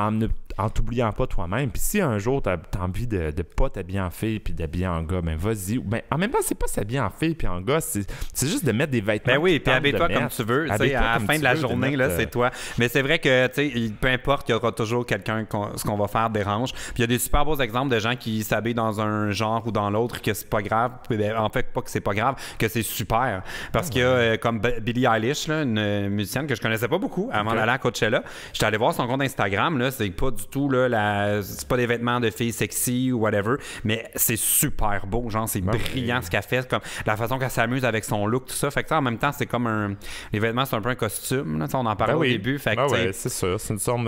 en t'oubliant pas toi-même. Puis si un jour t'as envie de pas t'habiller en fille puis d'habiller en gars, ben vas-y. Ben, en même temps, c'est pas s'habiller en fille puis en gars, c'est juste de mettre des vêtements. Ben oui, puis habille-toi comme tu veux. À la fin de la journée, là, c'est toi. Mais c'est vrai que, tu sais, peu importe, il y aura toujours quelqu'un, ce qu'on va faire dérange. Puis il y a des super beaux exemples de gens qui s'habillent dans un genre ou dans l'autre, que c'est pas grave. En fait, pas que c'est pas grave, que c'est super. Parce qu'il y a, comme Billie Eilish, là, une musicienne que je connaissais pas beaucoup avant d'aller à Coachella. J'étais allé voir son compte Instagram, là, c'est pas du tout, là, c'est pas des vêtements de filles sexy ou whatever, mais c'est super beau, genre, c'est brillant ce qu'elle fait, comme la façon qu'elle s'amuse avec son look, tout ça. Fait que en même temps, c'est comme les vêtements, c'est un peu un costume, là, on en parlait au début. Fait que, c'est sûr, c'est une sorte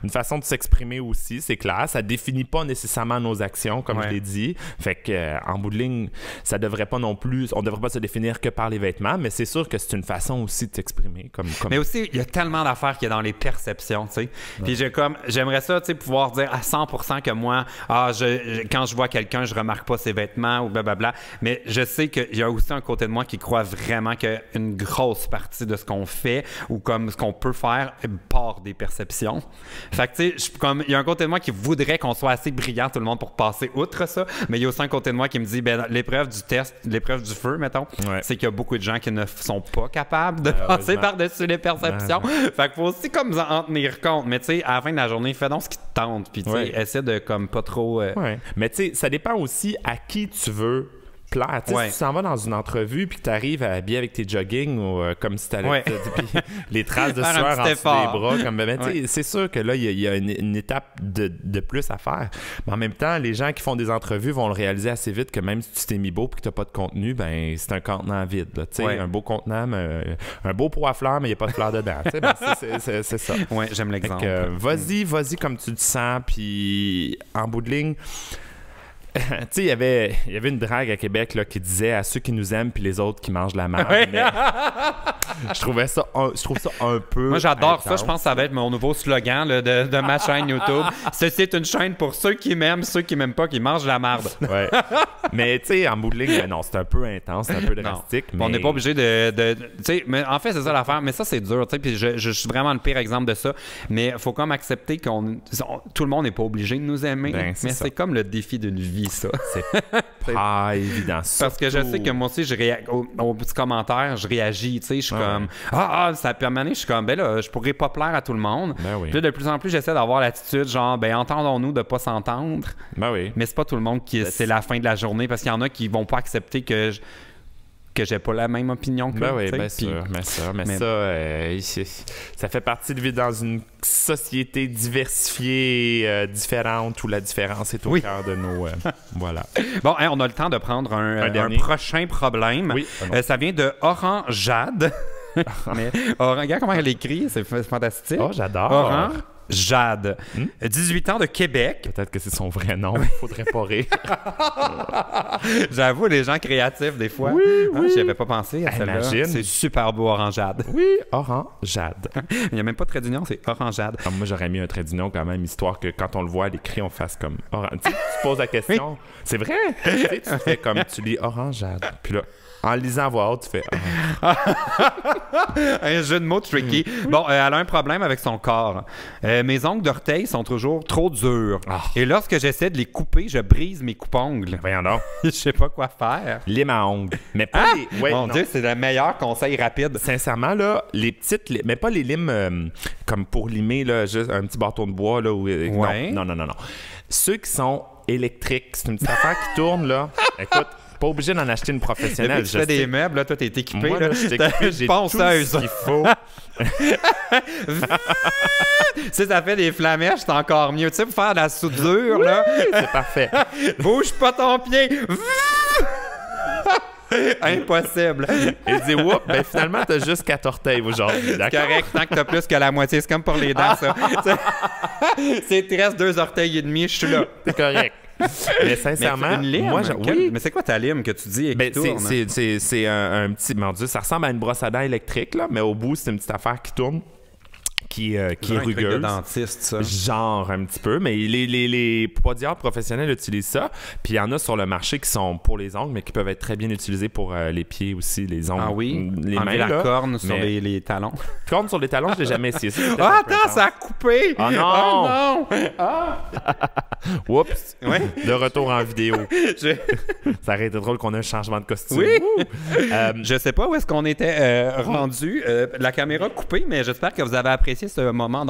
une façon de s'exprimer aussi, c'est clair. Ça définit pas nécessairement nos actions, comme je l'ai dit. Fait que, en bout de ligne, ça devrait pas non plus, on devrait pas se définir que par les vêtements, mais c'est sûr que c'est une façon aussi de s'exprimer. Mais aussi, il y a tellement d'affaires qu'il y a dans les perceptions, tu sais. Puis j'aimerais ça, tu sais, pouvoir dire à 100% que moi, quand je vois quelqu'un, je remarque pas ses vêtements ou blablabla. Mais je sais qu'il y a aussi un côté de moi qui croit vraiment qu'une grosse partie de ce qu'on fait ou comme ce qu'on peut faire part des perceptions. Fait que tu sais, il y a un côté de moi qui voudrait qu'on soit assez brillant tout le monde pour passer outre ça, mais il y a aussi un côté de moi qui me dit, l'épreuve du test, l'épreuve du feu, mettons, c'est qu'il y a beaucoup de gens qui ne sont pas capables de passer par-dessus les perceptions. Fait qu'il faut aussi comme en tenir compte. Mais tu sais, à la fin de la journée, fais donc ce qui te tente. Puis tu sais, essaie de comme pas trop... Mais tu sais, ça dépend aussi à qui tu veux plaire. Si tu s'en vas dans une entrevue puis que tu arrives habillé avec tes jogging ou comme si tu allais les traces de sueur en dessous des bras, comme c'est sûr que là, il y a une étape de plus à faire. Mais en même temps, les gens qui font des entrevues vont le réaliser assez vite que même si tu t'es mis beau et que tu n'as pas de contenu, ben c'est un contenant vide. Un beau contenant, un beau pot à fleurs, mais il n'y a pas de fleurs dedans. C'est ça. Oui, j'aime l'exemple. Vas-y comme tu te sens, puis en bout de ligne, tu sais, il y avait une drague à Québec là, qui disait à ceux qui nous aiment puis les autres qui mangent la merde. Je trouve ça un peu... Moi, j'adore ça. Je pense que ça va être mon nouveau slogan là, de ma chaîne YouTube. Ceci est une chaîne pour ceux qui m'aiment, ceux qui m'aiment pas, qui mangent la merde. Mais tu sais, en bout de ligne, non, c'est un peu intense, c'est un peu drastique. Mais... On n'est pas obligé de tu sais, mais en fait, c'est ça l'affaire. Mais ça, c'est dur. Puis je suis vraiment le pire exemple de ça. Mais il faut comme accepter tout le monde n'est pas obligé de nous aimer. Mais c'est comme le défi d'une vie. Ça. C'est pas évident. Parce que je sais que moi aussi, aux petits commentaires, je réagis. Tu sais, je suis comme ça peut m'amener. Je suis comme là, je pourrais pas plaire à tout le monde. Puis là, de plus en plus, j'essaie d'avoir l'attitude genre entendons-nous de pas s'entendre. Mais c'est pas tout le monde qui c'est la fin de la journée parce qu'il y en a qui vont pas accepter que j'ai pas la même opinion que ça fait partie de vivre dans une société diversifiée, différente, où la différence est au cœur de nos... voilà. Bon, on a le temps de prendre un prochain problème. Ça vient de Orangeade. Mais regarde comment elle écrit, c'est fantastique. Oh, j'adore. Jade, 18 ans de Québec. Peut-être que c'est son vrai nom, il faudrait pas rire. J'avoue, les gens créatifs, des fois. Oui. J'y avais pas pensé à celle-là. C'est super beau, Orangeade. Oui, Orangeade. Il n'y a même pas de trait d'union, c'est Orangeade. Moi, j'aurais mis un trait d'union quand même, histoire que quand on le voit à l'écrit, on fasse comme Orange. Tu poses la question. C'est vrai? Tu fais comme tu lis Orangeade. Puis là, en lisant à voix haute, tu fais un jeu de mots tricky. Bon, elle a un problème avec son corps. Mes ongles d'orteil sont toujours trop durs. Ah. Et lorsque j'essaie de les couper, je brise mes coupe-ongles. Voyons donc. Je sais pas quoi faire. Lime à ongles. Mais pas les... Ouais, Mon non. Dieu, c'est le meilleur conseil rapide. Sincèrement, là, les petites... Mais pas les limes comme pour limer, là, juste un petit bâton de bois, là. Où... Ouais. Non. Ceux qui sont électriques, c'est une petite affaire qui tourne, là. Écoute, pas obligé d'en acheter une professionnelle. Tu fais des meubles, là, toi, t'es équipé. Moi, là, là, je suis équipé, j'ai tout ce qu'il faut. Si ça fait des flamèches, c'est encore mieux. Tu sais, pour faire de la soudure, là. C'est parfait. Bouge pas ton pied. Impossible. Et dis, oups, ben finalement, t'as juste 4 orteils aujourd'hui. C'est D'accord? correct, tant que t'as plus que la moitié. C'est comme pour les dents, ça. C'est te reste 2 orteils et demi, je suis là. C'est correct. Mais sincèrement, une lime, moi, oui. Mais c'est quoi ta lime que tu dis et qui Ben, tourne? c'est un petit... Mon Dieu, ça ressemble à une brosse à dents électrique, là, mais au bout, c'est une petite affaire qui tourne, qui est un truc de rugueuse. dentiste, ça. Genre un petit peu, mais les podiatres professionnels utilisent ça. Puis il y en a sur le marché qui sont pour les ongles, mais qui peuvent être très bien utilisés pour les pieds aussi, les ongles. Ah oui? Les Enlever mains, la là. corne sur Mais- les talons. Corne sur les talons, je l'ai jamais essayé. Ça, c'était Ah, un peu attends, intense. ça a coupé! Oh non! Oh non! Oups! Ouais. De retour en vidéo. Je... Ça aurait été drôle qu'on ait un changement de costume. Oui! Ouh! Je sais pas où est-ce qu'on était rendu. La caméra coupée, mais j'espère que vous avez apprécié ce moment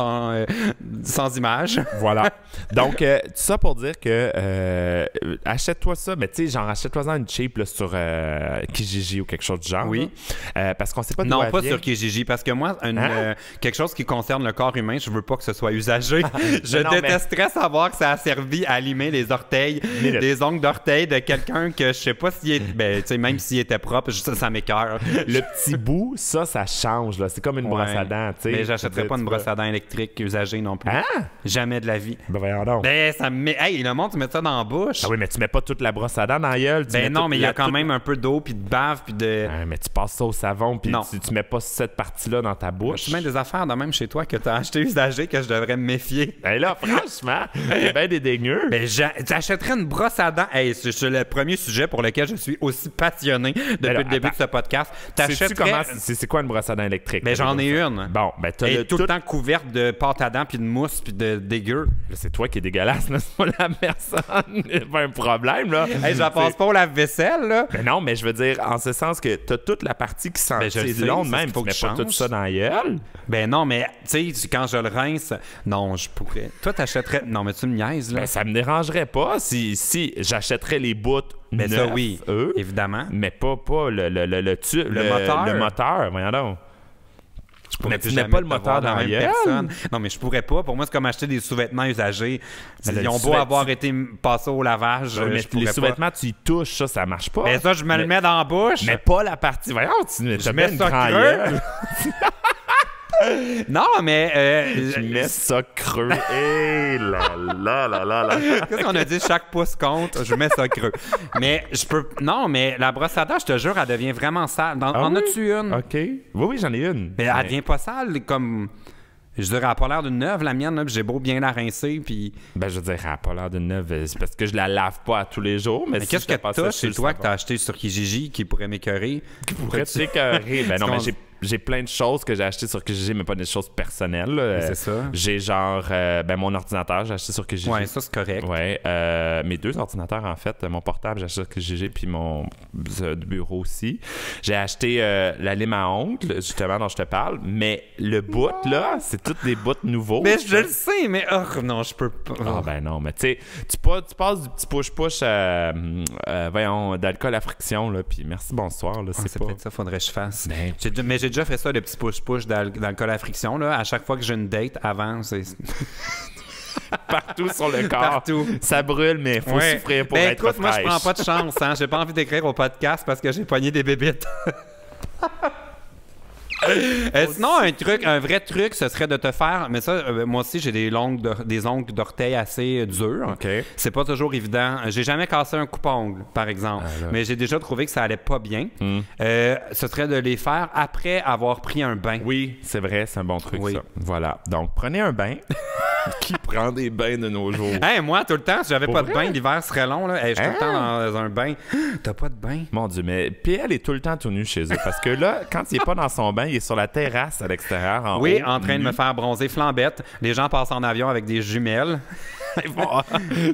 sans image. Voilà. Donc, tout ça pour dire que achète-toi ça, mais tu sais, genre, achète-toi-en une cheap là, sur Kijiji ou quelque chose du genre. Oui. Parce qu'on sait pas d'où Non, elle pas vient. sur Kijiji, parce que moi, quelque chose qui concerne le corps humain, je veux pas que ce soit usagé. Je non, mais- détesterais savoir que ça a servi à limer les orteils, Minute. les ongles d'orteil de quelqu'un que je sais pas s'il est... Ben, tu sais, même s'il était propre, ça m'écoeure. Le petit bout, ça change. Là. C'est comme une brosse à dents. tu sais. Mais j'achèterais pas une Tu brosse vas- à dents électrique usagée non plus. Hein? Jamais de la vie. Ben voyons donc. Ben, ça me met... Hey, le monde, tu mets ça dans la bouche. Ah oui, mais tu mets pas toute la brosse à dents dans la gueule. Tu mets Ben non, toute mais il y a la- quand toute- même un peu d'eau, puis de bave, puis de... Ah, mais tu passes ça au savon, puis Non. tu mets pas cette partie-là dans ta bouche. Tu mets des affaires de même chez toi que t'as acheté usagé que je devrais me méfier. Ben là, franchement, c'est bien des dégueux. Ben, j'achèterais une brosse à dents. Hey, c'est le premier sujet pour lequel je suis aussi passionné depuis là, le début de ce podcast. Sais-tu comment... C'est quoi une brosse à dents électrique? Ben, j'en ai une. Bon, ben t'as Elle le est tout le temps couverte de pâte à dents, puis de mousse, puis de dégueu. Là, c'est toi qui es dégueulasse, là. C'est pas la personne. C'est pas un problème, là. Hey, je la passe pas au lave-vaisselle, là. Ben non, mais je veux dire, en ce sens que t'as toute la partie qui sent Ben, je le sais, long de c'est ce même. qu'il faut Tu mets que pas je tout change. ça dans la gueule. Ben non, mais tu sais, quand je le rince, non, je pourrais. Toi, t'achèterais. Non, mais tu me niaises, là. Ben, ça me dérangerait pas si j'achèterais les bouts Ben ça, neufs, oui, eux, évidemment. mais pas le moteur. Le moteur, voyons donc. Mais tu plus mets jamais pas le te moteur voir dans la même gueule. personne. Non, mais je pourrais pas. Pour moi, c'est comme acheter des sous-vêtements usagés. Mais Ils le ont beau sous-vêt- avoir été passés au lavage, Mais je pourrais les pas. sous-vêtements, tu y touches, ça marche pas. Ben ça, je me le mets dans la bouche. Mais pas la partie. Voyons, tu je mets mets une ça grande creux. gueule. Non, mais... Tu mets ça creux. Et là. Qu'est-ce qu'on a dit? Chaque pouce compte. Je mets ça creux. Mais je peux... Non, mais la brosse à dents, je te jure, elle devient vraiment sale. En oui? as-tu une? OK. Oui, j'en ai une. Mais elle devient pas sale, comme... Je dirais, elle a pas l'air d'une neuve, la mienne, là, puis j'ai beau bien la rincer, puis... Ben, je veux dire, elle n'a pas l'air d'une neuve. C'est parce que je la lave pas à tous les jours. Mais, Mais si qu'est-ce je te que passe t'as ça chez sur le toi que savon. t'as acheté sur Kijiji qui pourrait m'écœurer? Pourrait t'écœurer. Ben non, qu'on- mais j'ai plein de choses que j'ai achetées sur Kijiji, mais pas des choses personnelles. là. C'est ça. J'ai genre, mon ordinateur, j'ai acheté sur Kijiji. Ouais, ça, c'est correct. Ouais, mes 2 ordinateurs en fait, mon portable j'ai acheté sur Kijiji puis mon bureau aussi. J'ai acheté la lime à ongles justement dont je te parle, mais le bout là, c'est toutes des bouts nouveaux. Mais je le sais, mais... Oh, non, je peux pas. Ah ben non, mais tu sais, tu passes du petit push-push voyons, d'alcool à friction là, puis merci bonsoir là, C'est c'est pas... peut-être ça, faudrait que je fasse. Ben, Mais j'ai déjà fait ça, le petit push-push dans le col à friction. Là. À chaque fois que j'ai une date, avant, c'est... partout sur le corps. Partout. Ça brûle, mais faut Ouais. souffrir pour Ben, être écoute, moi, je fraîche. prends pas de chance. Hein. J'ai pas envie d'écrire au podcast parce que j'ai pogné des bébites. Sinon, un vrai truc, ce serait de te faire... Mais ça, moi aussi, j'ai des ongles d'orteil assez durs. OK. C'est pas toujours évident. J'ai jamais cassé un coupe-ongle, par exemple. là. Mais j'ai déjà trouvé que ça allait pas bien. Ce serait de les faire après avoir pris un bain. Oui, c'est vrai, c'est un bon truc Oui. ça. Voilà. Donc, prenez un bain. Qui prend des bains de nos jours? Hey, moi, tout le temps, si j'avais Pour pas de vrai? bain, l'hiver serait long. Là. Hey, je suis tout le temps dans un bain. T'as pas de bain? Mon Dieu, mais PL est tout le temps tout nu chez eux. Parce que là, quand il est pas dans son bain, il est sur la terrasse à l'extérieur. Oui, haut, en train de nu. me faire bronzer flambette. Les gens passent en avion avec des jumelles. Ils font,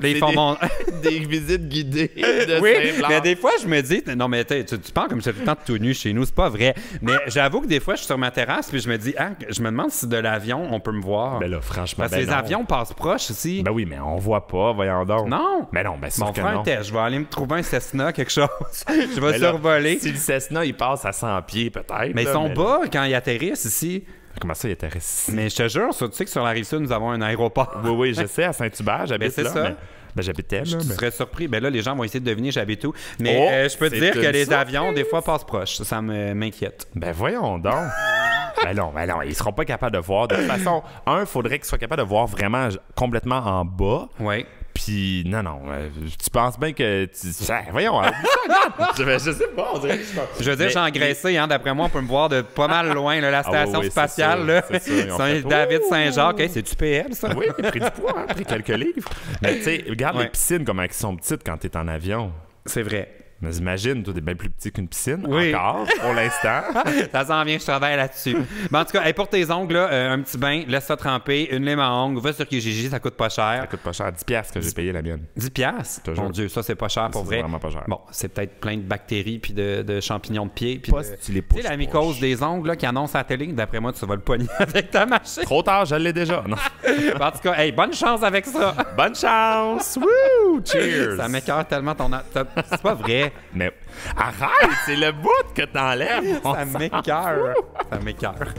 Ils font mon... des visites guidées de Oui, Saint-Blanc. mais des fois, je me dis, non, mais tu parles comme si j'étais tout le temps tout nu chez nous, c'est pas vrai. Mais j'avoue que des fois, je suis sur ma terrasse, puis je me dis, je me demande si de l'avion, on peut me voir. Ben là, franchement, Parce que les non. avions passent proches ici. Ben oui, mais on voit pas, voyons donc. Non! Ben non, ben sûr Bon, on que fera un non. test. Je vais aller me trouver un Cessna, quelque chose. Je vais Ben là, survoler. si le Cessna, il passe à 100 pieds, peut-être. Mais ils là, sont là- bas quand ils atterrissent ici. Comment ça, il intéresse? Mais je te jure, tu sais que sur la Rive-Sud, nous avons un aéroport. Oui, oui, je sais, à Saint-Hubert, j'habite c'est là. ça. Mais... Ben, j'habitais là. Tu mais- serais surpris. Ben là, les gens vont essayer de deviner j'habite où. Mais Oh, je peux te c'est dire que une les surprise. avions, des fois, passent proches. Ça m'inquiète. Ben voyons donc. ben non, ils seront pas capables de voir. De toute façon, il faudrait qu'ils soient capables de voir vraiment complètement en bas. Oui. Puis, non, tu penses bien que... voyons, je sais pas, on dirait que Je veux dire, j'ai engraissé, hein, d'après moi, on peut me voir de pas mal loin, là, la station oui, c'est spatiale. sûr, Là. c'est sûr, ils ont C'est fait, David ouh! Saint-Jacques. Hey, c'est du PL, ça? Oui, il a pris du poids, hein, pris quelques livres. Mais tu sais, regarde Ouais. les piscines, comment elles sont petites quand t'es en avion. C'est vrai. Mais imagine, toi, t'es bien plus petit qu'une piscine, Oui. encore, pour l'instant. Ça s'en vient, je travaille là-dessus. Mais en tout cas, hey, pour tes ongles, là, un petit bain, laisse ça tremper, une lime à ongles, va sur Kijiji, ça coûte pas cher. Ça coûte pas cher, 10 piastres que j'ai payé la mienne. 10 piastres? Toujours. Mon Dieu, ça, c'est pas cher pour C'est vrai. vraiment pas cher. Bon, c'est peut-être plein de bactéries puis de champignons de pied. Puis Pas de- si tu les Tu sais, pousses la mycose des ongles là, qui annonce à la télé, d'après moi, tu vas le pogner avec ta machine. Trop tard, je l'ai déjà. Non. En tout cas, hey, bonne chance avec ça. Bonne chance! Woo! Cheers! Ça m'écoeure tellement ton... C'est pas vrai. Mais arrête, c'est le bout que t'enlèves. Ça m'écoeure. Ça m'écoeure.